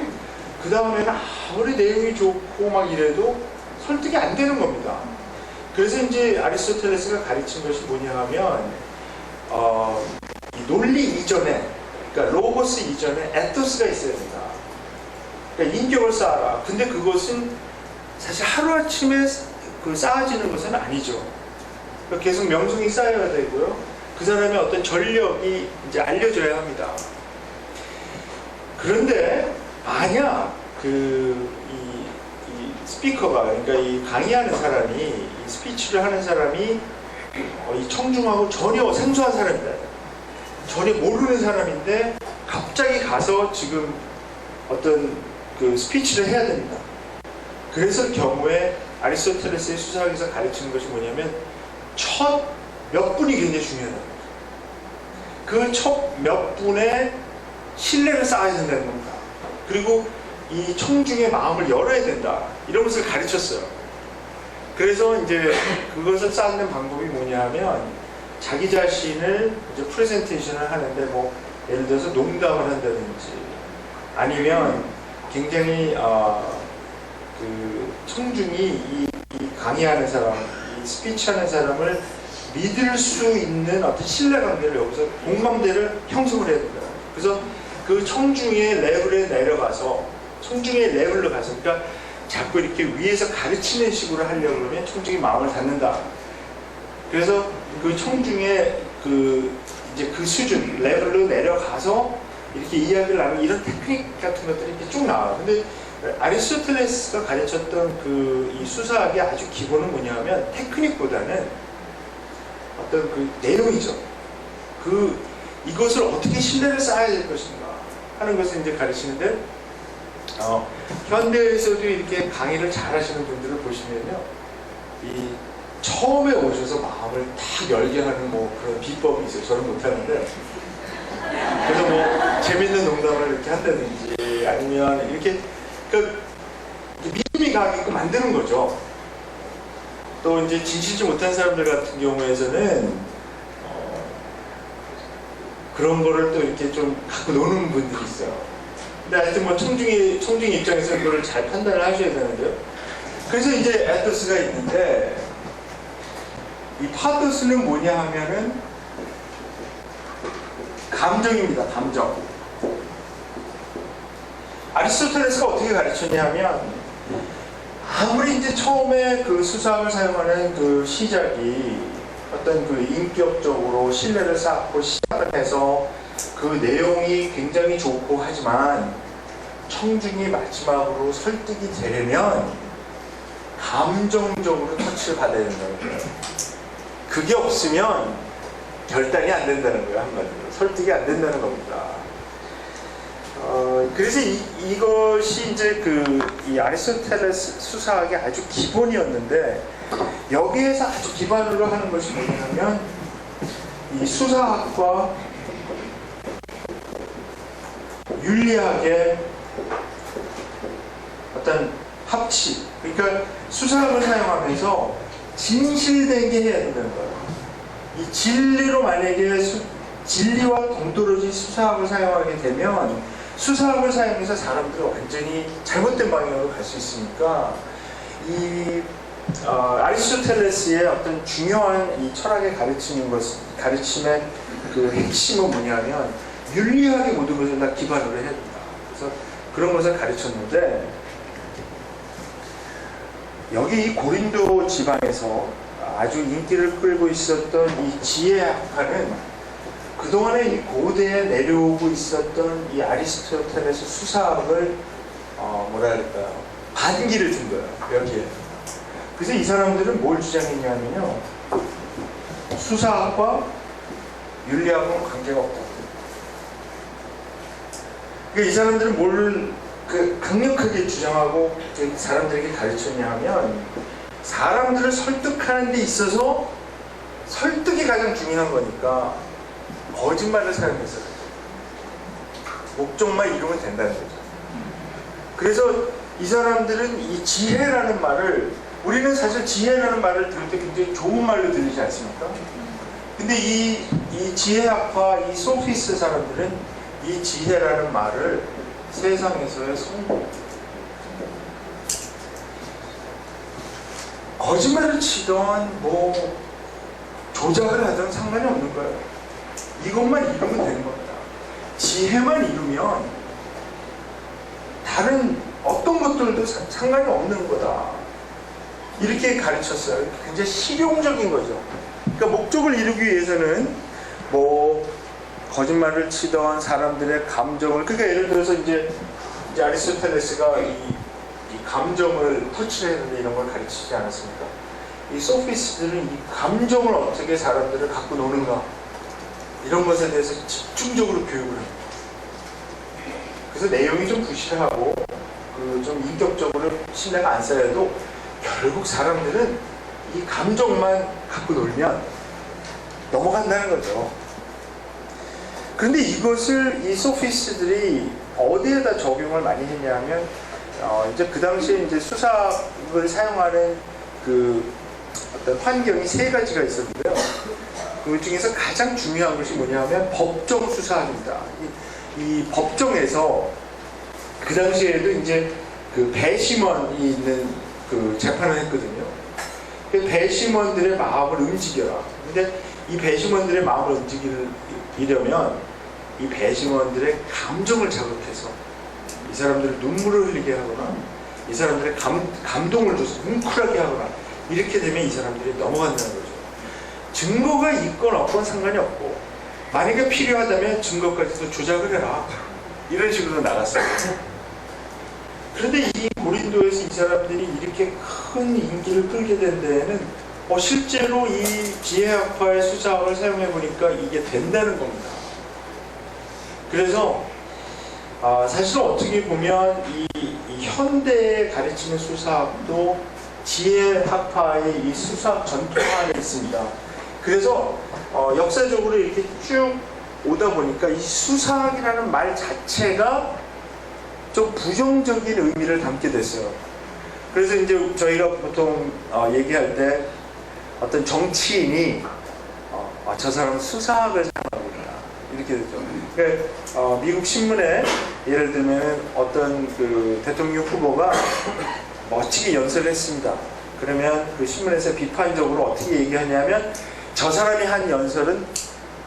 그 다음에는 아무리 내용이 좋고 막 이래도 설득이 안 되는 겁니다. 그래서 이제 아리스토텔레스가 가르친 것이 뭐냐 하면 이 논리 이전에, 그러니까 로고스 이전에 에토스가 있어야 된다. 그러니까 인격을 쌓아라. 근데 그것은 사실 하루아침에 그 쌓아지는 것은 아니죠. 그러니까 계속 명성이 쌓여야 되고요. 그 사람의 어떤 전력이 이제 알려져야 합니다. 그런데 만약 이 스피커가, 그러니까 이 강의하는 사람이, 이 스피치를 하는 사람이 이 청중하고 전혀 생소한 사람이다. 전혀 모르는 사람인데 갑자기 가서 지금 어떤 그 스피치를 해야 됩니다. 그랬을 경우에 아리스토텔레스의 수사학에서 가르치는 것이 뭐냐면 첫 몇 분이 굉장히 중요하다. 그 첫 몇 분에 신뢰를 쌓아야 된다는 겁니다. 그리고 이 청중의 마음을 열어야 된다. 이런 것을 가르쳤어요. 그래서 이제 그것을 쌓는 방법이 뭐냐 하면 자기 자신을 이제 프레젠테이션을 하는데 뭐 예를 들어서 농담을 한다든지 아니면 굉장히 그 청중이 이 강의하는 사람, 이 스피치하는 사람을 믿을 수 있는 어떤 신뢰관계를 여기서 공감대를 형성을 해야 된다. 그래서 그 청중의 레벨에 내려가서 청중의 레벨로 가서 그러니까 자꾸 이렇게 위에서 가르치는 식으로 하려고 그러면 청중이 마음을 닫는다. 그래서 그 청중의 이제 그 수준 레벨로 내려가서 이렇게 이야기를 나누는 이런 테크닉 같은 것들이 이렇게 쭉 나와요. 근데 아리스토텔레스가 가르쳤던 이 수사학의 아주 기본은 뭐냐면 테크닉보다는 어떤 그 내용이죠. 이것을 어떻게 신뢰를 쌓아야 될 것인가 하는 것을 이제 가르치는데 현대에서도 이렇게 강의를 잘 하시는 분들을 보시면요. 이 처음에 오셔서 마음을 딱 열게 하는 뭐 그런 비법이 있어요. 저는 못하는데. 그래서 뭐 재밌는 농담을 이렇게 한다든지 아니면 이렇게 믿음이 가게끔 만드는 거죠. 또 이제 진실지 못한 사람들 같은 경우에는 그런 거를 또 이렇게 좀 갖고 노는 분들이 있어요. 근데 하여튼 뭐 청중의 입장에서는 그걸 잘 판단을 하셔야 되는데요. 그래서 이제 에토스가 있는데 이 파토스는 뭐냐 하면은 감정입니다. 감정. 아리스토텔레스가 어떻게 가르쳤냐 하면 아무리 이제 처음에 그 수사학을 사용하는 그 시작이 어떤 그 인격적으로 신뢰를 쌓고 시작을 해서 그 내용이 굉장히 좋고 하지만 청중이 마지막으로 설득이 되려면 감정적으로 터치를 받아야 된다는 거예요. 그게 없으면 결단이 안 된다는 거예요. 한마디로 설득이 안 된다는 겁니다. 그래서 이것이 이제 이 아리스토텔레스 수사학의 아주 기본이었는데 여기에서 아주 기반으로 하는 것이 뭐냐면 이 수사학과 윤리학의 어떤 합치, 그러니까 수사학을 사용하면서 진실된 게 해야 된다는 거예요. 이 진리로 만약에 진리와 동떨어진 수사학을 사용하게 되면 수사학을 사용해서 사람들이 완전히 잘못된 방향으로 갈 수 있으니까 이 아리스토텔레스의 어떤 중요한 이 철학의 가르침의 그 핵심은 뭐냐면 윤리학의 모든 것을 다 기반으로 해야 된다. 그래서 그런 것을 가르쳤는데 여기 이 고린도 지방에서 아주 인기를 끌고 있었던 이 지혜학파는 그동안에 이 고대에 내려오고 있었던 이 아리스토텔레스 수사학을 뭐랄까요, 반기를 준 거예요. 여기에. 그래서 이 사람들은 뭘 주장했냐면요, 수사학과 윤리학은 관계가 없다. 그러니까 이 사람들은 뭘 강력하게 주장하고 사람들에게 가르쳤냐 하면 사람들을 설득하는 데 있어서 설득이 가장 중요한 거니까 거짓말을 사용해서 목적만 이루면 된다는 거죠. 그래서 이 사람들은 이 지혜라는 말을, 우리는 사실 지혜라는 말을 들을 때 굉장히 좋은 말로 들리지 않습니까? 근데 이 지혜학파, 이 소피스트 사람들은 이 지혜라는 말을 세상에서의 성공, 거짓말을 치던 뭐 조작을 하던 상관이 없는 거예요. 이것만 이루면 되는 겁니다. 지혜만 이루면 다른 어떤 것들도 상관이 없는 거다. 이렇게 가르쳤어요. 굉장히 실용적인 거죠. 그러니까 목적을 이루기 위해서는 뭐 거짓말을 치던 사람들의 감정을, 그러니까 예를 들어서 이제 아리스토텔레스가 이 감정을 터치를 했는데 이런 걸 가르치지 않았습니까? 이 소피스트들은 이 감정을 어떻게 사람들을 갖고 노는가, 이런 것에 대해서 집중적으로 교육을 합니다. 그래서 내용이 좀 부실하고 좀 인격적으로 신뢰가 안 쌓여도 결국 사람들은 이 감정만 갖고 놀면 넘어간다는 거죠. 그런데 이것을 이 소피스트들이 어디에다 적용을 많이 했냐면 이제 그 당시에 이제 수사학을 사용하는 그 어떤 환경이 세 가지가 있었는데요. 그 중에서 가장 중요한 것이 뭐냐면 법정 수사학입니다. 이 법정에서 그 당시에도 이제 그 배심원이 있는 그 재판을 했거든요. 그 배심원들의 마음을 움직여라. 근데 이 배심원들의 마음을 움직이려면 이 배심원들의 감정을 자극해서 이 사람들을 눈물을 흘리게 하거나 이 사람들의 감동을 줘서 뭉클하게 하거나 이렇게 되면 이 사람들이 넘어간다는 거죠. 증거가 있건 없건 상관이 없고 만약에 필요하다면 증거까지도 조작을 해라. 이런 식으로 나갔어요. 그런데 이 고린도에서 이 사람들이 이렇게 큰 인기를 끌게 된 데에는 실제로 이 지혜학파의 수사학을 사용해 보니까 이게 된다는 겁니다. 그래서 사실 어떻게 보면 이 현대에 가르치는 수사학도 지혜학파의 이 수사학 전통 안에 있습니다. 그래서 역사적으로 이렇게 쭉 오다 보니까 이 수사학이라는 말 자체가 좀 부정적인 의미를 담게 됐어요. 그래서 이제 저희가 보통 얘기할 때 어떤 정치인이 저 사람은 수사학을 사용하고 있다 이렇게 되죠. 그러니까 미국 신문에 예를 들면 어떤 그 대통령 후보가 멋지게 연설을 했습니다. 그러면 그 신문에서 비판적으로 어떻게 얘기하냐면 저 사람이 한 연설은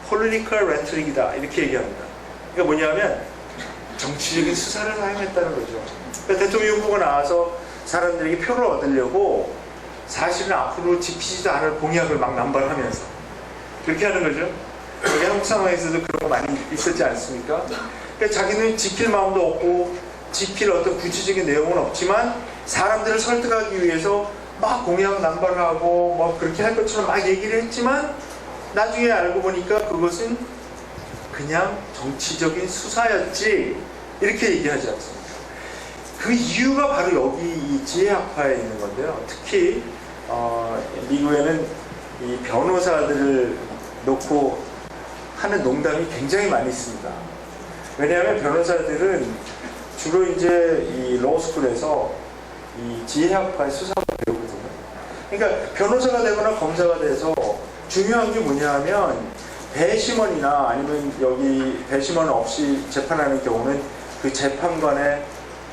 폴리티컬 레토릭이다 이렇게 얘기합니다. 그러니까 뭐냐면 정치적인 수사를 사용했다는 거죠. 그러니까 대통령 후보가 나와서 사람들에게 표를 얻으려고 사실은 앞으로 지키지도 않을 공약을 막 남발하면서 그렇게 하는 거죠. 여기 한국 상황에서도 그런 거 많이 있었지 않습니까? 그러니까 자기는 지킬 마음도 없고 지킬 어떤 구체적인 내용은 없지만 사람들을 설득하기 위해서 막 공약 남발을 하고 뭐 그렇게 할 것처럼 막 얘기를 했지만 나중에 알고 보니까 그것은 그냥 정치적인 수사였지 이렇게 얘기하지 않습니까? 그 이유가 바로 여기 이 지혜학파에 있는 건데요. 특히 미국에는 이 변호사들을 놓고 하는 농담이 굉장히 많이 있습니다. 왜냐하면 변호사들은 주로 이제 이 로스쿨에서 이 지혜학파의 수사를 배우거든요. 그러니까 변호사가 되거나 검사가 돼서 중요한 게 뭐냐면 배심원이나 아니면 여기 배심원 없이 재판하는 경우는 그 재판관의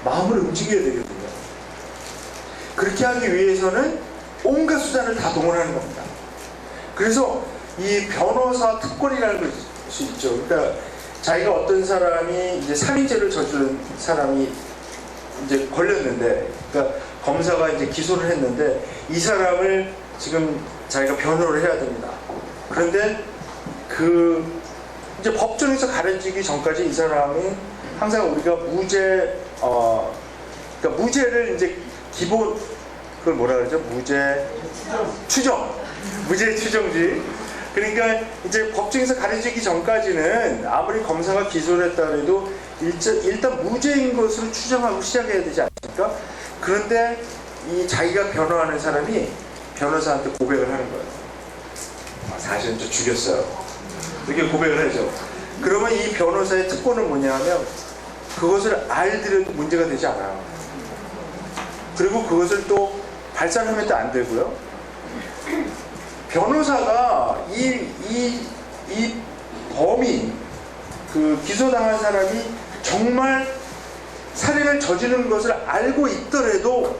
마음을 움직여야 되거든요. 그렇게 하기 위해서는 온갖 수단을 다 동원하는 겁니다. 그래서 이 변호사 특권이라는 것이 있죠. 그러니까 자기가 어떤 사람이 이제 살인죄를 저지른 사람이 이제 걸렸는데, 그러니까 검사가 이제 기소를 했는데 이 사람을 지금 자기가 변호를 해야 됩니다. 그런데 그 이제 법정에서 가려지기 전까지 이 사람은 항상 우리가 그러니까 무죄를 이제 기본 그걸 뭐라 그러죠? 무죄 추정주의. 그러니까 이제 법정에서 가려지기 전까지는 아무리 검사가 기소를 했다 해도 일단 무죄인 것으로 추정하고 시작해야 되지 않습니까? 그런데 이 자기가 변호하는 사람이 변호사한테 고백을 하는 거예요. 사실은 저 죽였어요. 이렇게 고백을 하죠. 그러면 이 변호사의 특권은 뭐냐면 그것을 알더라도 문제가 되지 않아요. 그리고 그것을 또 발산하면 또 안 되고요. 변호사가 이 범인, 그 기소당한 사람이 정말 살인을 저지른 것을 알고 있더라도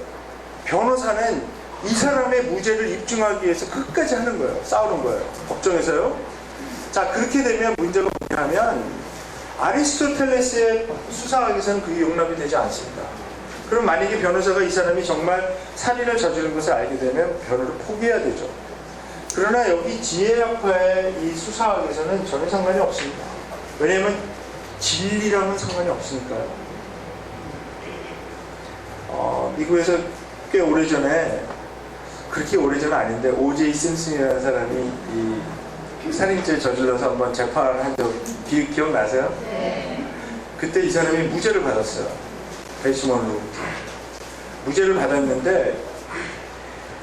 변호사는 이 사람의 무죄를 입증하기 위해서 끝까지 하는 거예요. 싸우는 거예요. 법정에서요. 자, 그렇게 되면 문제가 뭐냐면 아리스토텔레스의 수사학에서는 그게 용납이 되지 않습니다. 그럼 만약에 변호사가 이 사람이 정말 살인을 저지른 것을 알게 되면 변호를 포기해야 되죠. 그러나 여기 지혜학파의 이 수사학에서는 전혀 상관이 없습니다. 왜냐하면 진리랑은 상관이 없으니까요. 미국에서 꽤 오래전에, 그렇게 오래전은 아닌데 O.J. 심슨이라는 사람이 이 살인죄 저질러서 한번 재판을 한 적 기억나세요? 네. 그때 이 사람이 무죄를 받았어요. 배심원으로 무죄를 받았는데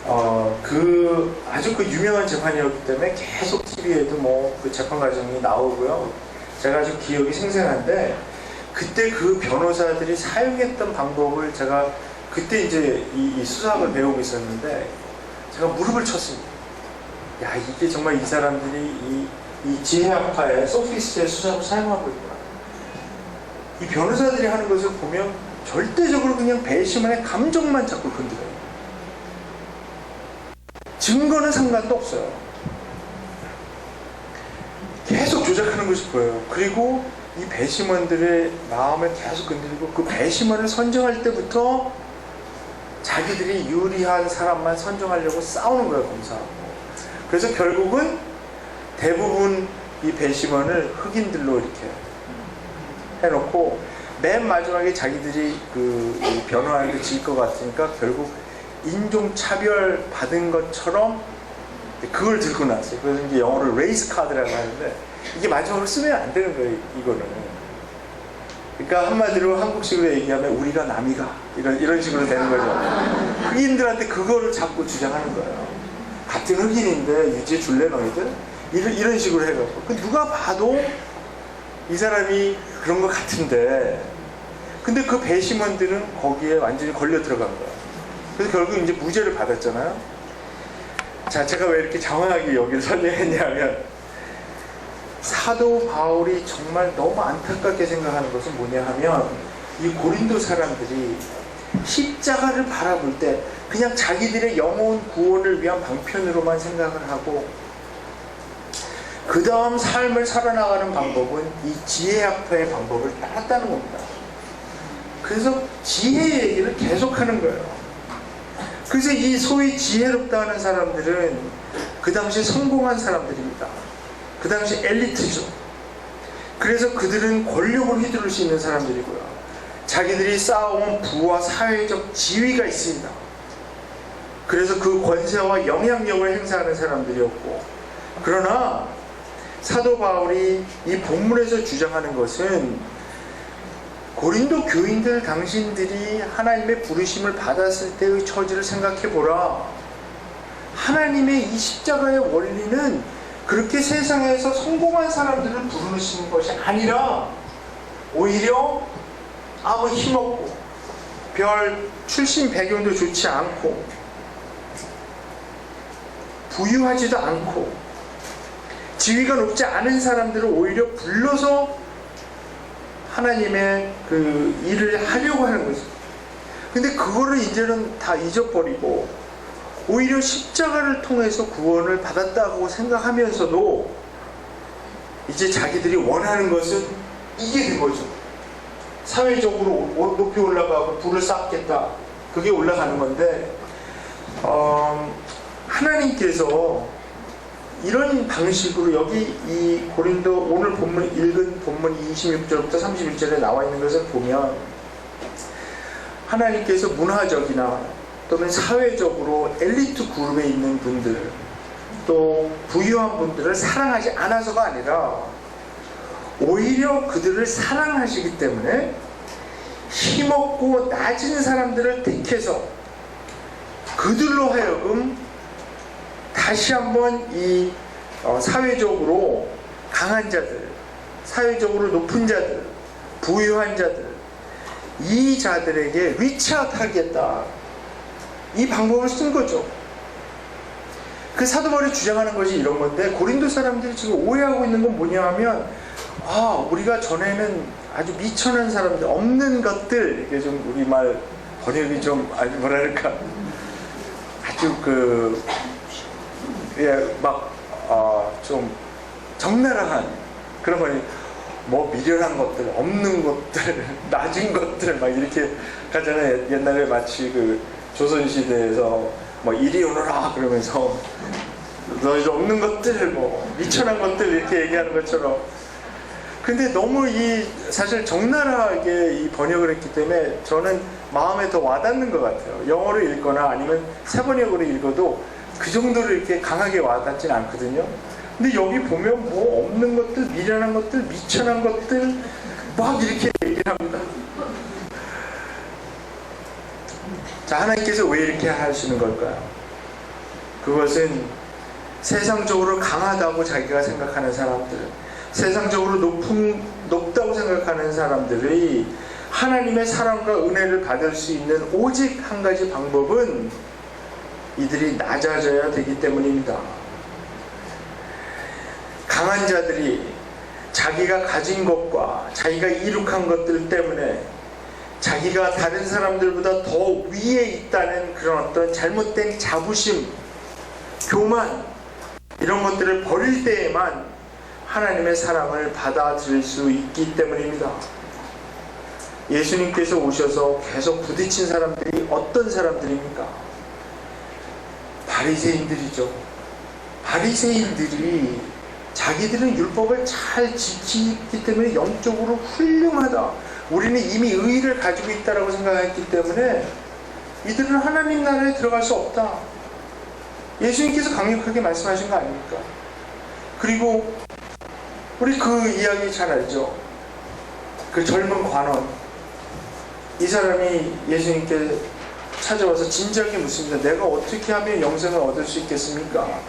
아주 그 유명한 재판이었기 때문에 계속 TV에도 뭐 그 재판 과정이 나오고요. 제가 아주 기억이 생생한데, 그때 그 변호사들이 사용했던 방법을 제가 그때 이제 이 수사학을 배우고 있었는데, 제가 무릎을 쳤습니다. 야, 이게 정말 이 사람들이 이 지혜학파의 소피스트의 수사학을 사용하고 있구나. 이 변호사들이 하는 것을 보면 절대적으로 그냥 배심원의 감정만 자꾸 건드려요. 증거는 상관도 없어요. 계속 조작하는 것이 보여요. 그리고 이 배심원들의 마음을 계속 건드리고, 그 배심원을 선정할 때부터 자기들이 유리한 사람만 선정하려고 싸우는 거예요, 검사하고. 그래서 결국은 대부분 이 배심원을 흑인들로 이렇게 해놓고, 맨 마지막에 자기들이 그 변호하는 게 질 것 같으니까 결국 인종차별 받은 것처럼 그걸 들고 났어요. 그래서 이제 영어로 레이스 카드라고 하는데, 이게 마지막으로 쓰면 안 되는 거예요, 이거는. 그러니까 한마디로 한국식으로 얘기하면 우리가 남이가 이런 식으로 되는 거죠. 흑인들한테 그거를 자꾸 주장하는 거예요. 같은 흑인인데 유지해 줄래 너희들? 이런 식으로 해갖고, 누가 봐도 이 사람이 그런 것 같은데, 근데 그 배심원들은 거기에 완전히 걸려 들어간 거예요. 그래서 결국 이제 무죄를 받았잖아요. 자, 제가 왜 이렇게 장황하게 여기를 설명했냐면, 사도 바울이 정말 너무 안타깝게 생각하는 것은 뭐냐 하면, 이 고린도 사람들이 십자가를 바라볼 때 그냥 자기들의 영혼 구원을 위한 방편으로만 생각을 하고, 그 다음 삶을 살아나가는 방법은 이 지혜학파의 방법을 따랐다는 겁니다. 그래서 지혜 얘기를 계속하는 거예요. 그래서 이 소위 지혜롭다 하는 사람들은 그 당시 성공한 사람들입니다. 그 당시 엘리트죠. 그래서 그들은 권력을 휘두를 수 있는 사람들이고요. 자기들이 쌓아온 부와 사회적 지위가 있습니다. 그래서 그 권세와 영향력을 행사하는 사람들이었고, 그러나 사도 바울이 이 본문에서 주장하는 것은, 고린도 교인들 당신들이 하나님의 부르심을 받았을 때의 처지를 생각해보라. 하나님의 이 십자가의 원리는 그렇게 세상에서 성공한 사람들을 부르시는 것이 아니라, 오히려 아무 힘없고 별 출신 배경도 좋지 않고 부유하지도 않고 지위가 높지 않은 사람들을 오히려 불러서 하나님의 그 일을 하려고 하는 거죠. 근데 그거를 이제는 다 잊어버리고 오히려 십자가를 통해서 구원을 받았다고 생각하면서도 이제 자기들이 원하는 것은 이게 된 거죠. 사회적으로 높이 올라가고 부를 쌓겠다. 그게 올라가는 건데, 하나님께서 이런 방식으로 여기 이 고린도 오늘 본문 읽은 본문 26절부터 31절에 나와 있는 것을 보면, 하나님께서 문화적이나 또는 사회적으로 엘리트 그룹에 있는 분들, 또 부유한 분들을 사랑하지 않아서가 아니라 오히려 그들을 사랑하시기 때문에 힘없고 낮은 사람들을 택해서 그들로 하여금 다시 한번 이 사회적으로 강한 자들, 사회적으로 높은 자들, 부유한 자들, 이 자들에게 리치아웃하겠다, 이 방법을 쓴 거죠. 그 사도 바울이 주장하는 것이 이런 건데, 고린도 사람들이 지금 오해하고 있는 건 뭐냐 하면, 우리가 전에는 아주 미천한 사람들, 없는 것들, 이게 좀 우리말 번역이 좀 뭐랄까 아주 좀 적나라한 그런 거니, 뭐 미련한 것들, 없는 것들, 낮은 것들 막 이렇게 가잖아요. 옛날에 마치 그 조선시대에서 뭐 이리 오너라 그러면서 너희들 없는 것들, 뭐 미천한 것들 이렇게 얘기하는 것처럼. 근데 너무 사실 적나라하게 이 번역을 했기 때문에 저는 마음에 더 와닿는 것 같아요. 영어로 읽거나 아니면 세번역으로 읽어도 그 정도로 이렇게 강하게 와닿진 않거든요. 근데 여기 보면 뭐 없는 것들, 미련한 것들, 미천한 것들 막 이렇게 얘기를 합니다. 자, 하나님께서 왜 이렇게 하시는 걸까요? 그것은 세상적으로 강하다고 자기가 생각하는 사람들, 세상적으로 높다고 생각하는 사람들이 하나님의 사랑과 은혜를 받을 수 있는 오직 한 가지 방법은 이들이 낮아져야 되기 때문입니다. 강한 자들이 자기가 가진 것과 자기가 이룩한 것들 때문에 자기가 다른 사람들보다 더 위에 있다는 그런 어떤 잘못된 자부심, 교만, 이런 것들을 버릴 때에만 하나님의 사랑을 받아들일 수 있기 때문입니다. 예수님께서 오셔서 계속 부딪힌 사람들이 어떤 사람들입니까? 바리새인들이죠. 바리새인들이 자기들은 율법을 잘 지키기 때문에 영적으로 훌륭하다, 우리는 이미 의의를 가지고 있다라고 생각했기 때문에 이들은 하나님 나라에 들어갈 수 없다, 예수님께서 강력하게 말씀하신 거 아닙니까? 그리고 우리 그 이야기 잘 알죠. 그 젊은 관원, 이 사람이 예수님께 찾아와서 진지하게 묻습니다. 내가 어떻게 하면 영생을 얻을 수 있겠습니까?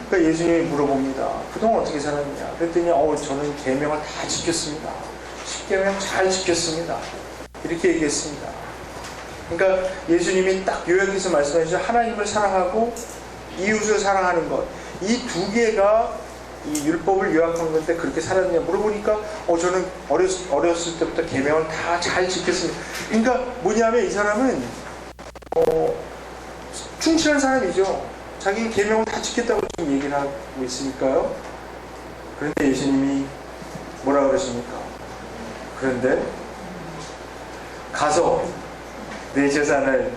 그러니까 예수님이 물어봅니다. 그동안 어떻게 살았느냐? 그랬더니 저는 계명을 다 지켰습니다. 10계명 잘 지켰습니다. 이렇게 얘기했습니다. 그러니까 예수님이 딱 요약해서 말씀하시죠. 하나님을 사랑하고 이웃을 사랑하는 것, 이 두 개가 이 율법을 요약한 건데 그렇게 살았느냐 물어보니까 저는 어렸을 때부터 계명을 다 잘 지켰습니다. 그러니까 뭐냐면 이 사람은 충실한 사람이죠. 자기 계명을 다 지켰다고 지금 얘기를 하고 있으니까요. 그런데 예수님이 뭐라 그러십니까? 그런데 가서 내 재산을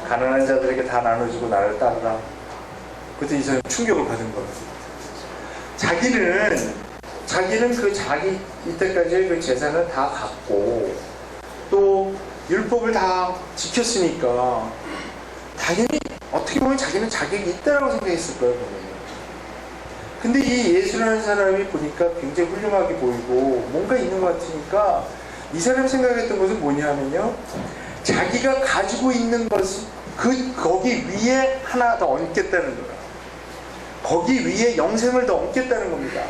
가난한 자들에게 다 나눠주고 나를 따르라. 그때 이 사람이 충격을 받은 거예요. 자기는 그 자기 이때까지의 그 재산을 다 갖고 또 율법을 다 지켰으니까 당연히 어떻게 보면 자기는 자격이 있다라고 생각했을 거예요. 근데 이 예수라는 사람이 보니까 굉장히 훌륭하게 보이고 뭔가 있는 것 같으니까 이 사람이 생각했던 것은 뭐냐면요, 자기가 가지고 있는 것을 거기 위에 하나 더 얹겠다는 거예요. 거기 위에 영생을 더 얹겠다는 겁니다.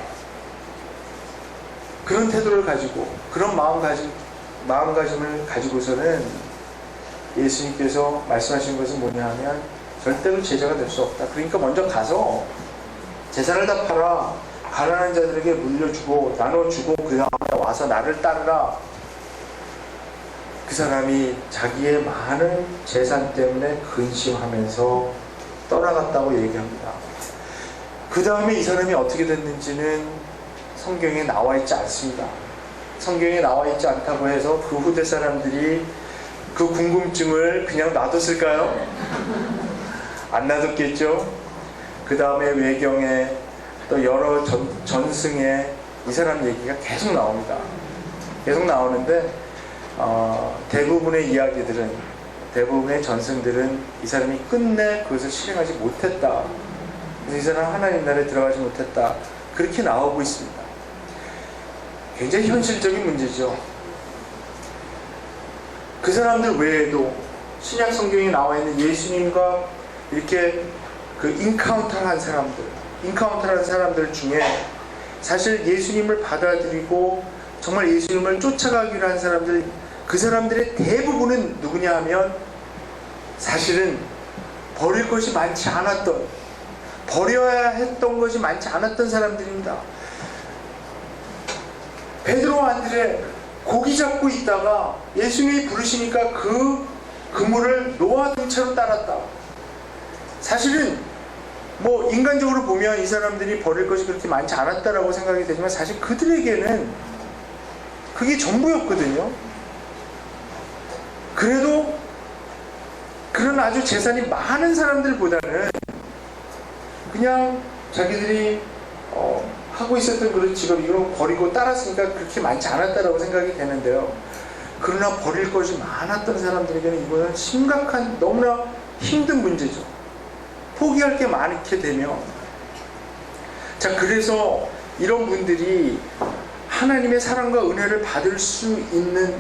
그런 태도를 가지고, 그런 마음가짐을 가지고서는 예수님께서 말씀하신 것은 뭐냐 하면 절대로 제자가 될 수 없다. 그러니까 먼저 가서 재산을 다 팔아 가난한 자들에게 물려주고 나눠주고 그 다음에 와서 나를 따르라. 그 사람이 자기의 많은 재산 때문에 근심하면서 떠나갔다고 얘기합니다. 그 다음에 이 사람이 어떻게 됐는지는 성경에 나와 있지 않습니다. 성경에 나와 있지 않다고 해서 그 후대 사람들이 그 궁금증을 그냥 놔뒀을까요? 안 놔뒀겠죠? 그 다음에 외경에 또 여러 전승에 이 사람 얘기가 계속 나옵니다. 계속 나오는데 대부분의 이야기들은, 대부분의 전승들은 이 사람이 끝내 그것을 실행하지 못했다, 그래서 이 사람은 하나님 나라에 들어가지 못했다, 그렇게 나오고 있습니다. 굉장히 현실적인 문제죠. 그 사람들 외에도 신약 성경에 나와 있는 예수님과 이렇게 그 인카운터한 사람들 중에 사실 예수님을 받아들이고 정말 예수님을 쫓아가기로 한 사람들, 그 사람들의 대부분은 누구냐 하면 사실은 버릴 것이 많지 않았던, 버려야 했던 것이 많지 않았던 사람들입니다. 베드로와 안드레 고기 잡고 있다가 예수님이 부르시니까 그 그물을 노아 등처럼 따랐다. 사실은 뭐 인간적으로 보면 이 사람들이 버릴 것이 그렇게 많지 않았다라고 생각이 되지만 사실 그들에게는 그게 전부였거든요. 그래도 그런 아주 재산이 많은 사람들보다는 그냥 자기들이 하고 있었던 그런 직업 이걸 버리고 따랐으니까 그렇게 많지 않았다라고 생각이 되는데요. 그러나 버릴 것이 많았던 사람들에게는 이거는 심각한, 너무나 힘든 문제죠. 포기할 게 많게 되면, 자, 그래서 이런 분들이 하나님의 사랑과 은혜를 받을 수 있는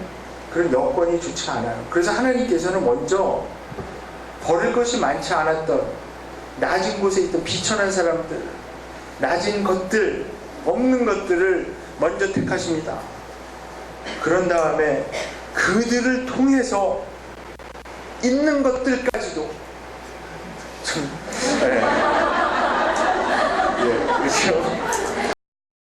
그런 여건이 좋지 않아요. 그래서 하나님께서는 먼저 버릴 것이 많지 않았던 낮은 곳에 있던 비천한 사람들, 낮은 것들, 없는 것들을 먼저 택하십니다. 그런 다음에 그들을 통해서 있는 것들까지도 참, 예, 그렇죠.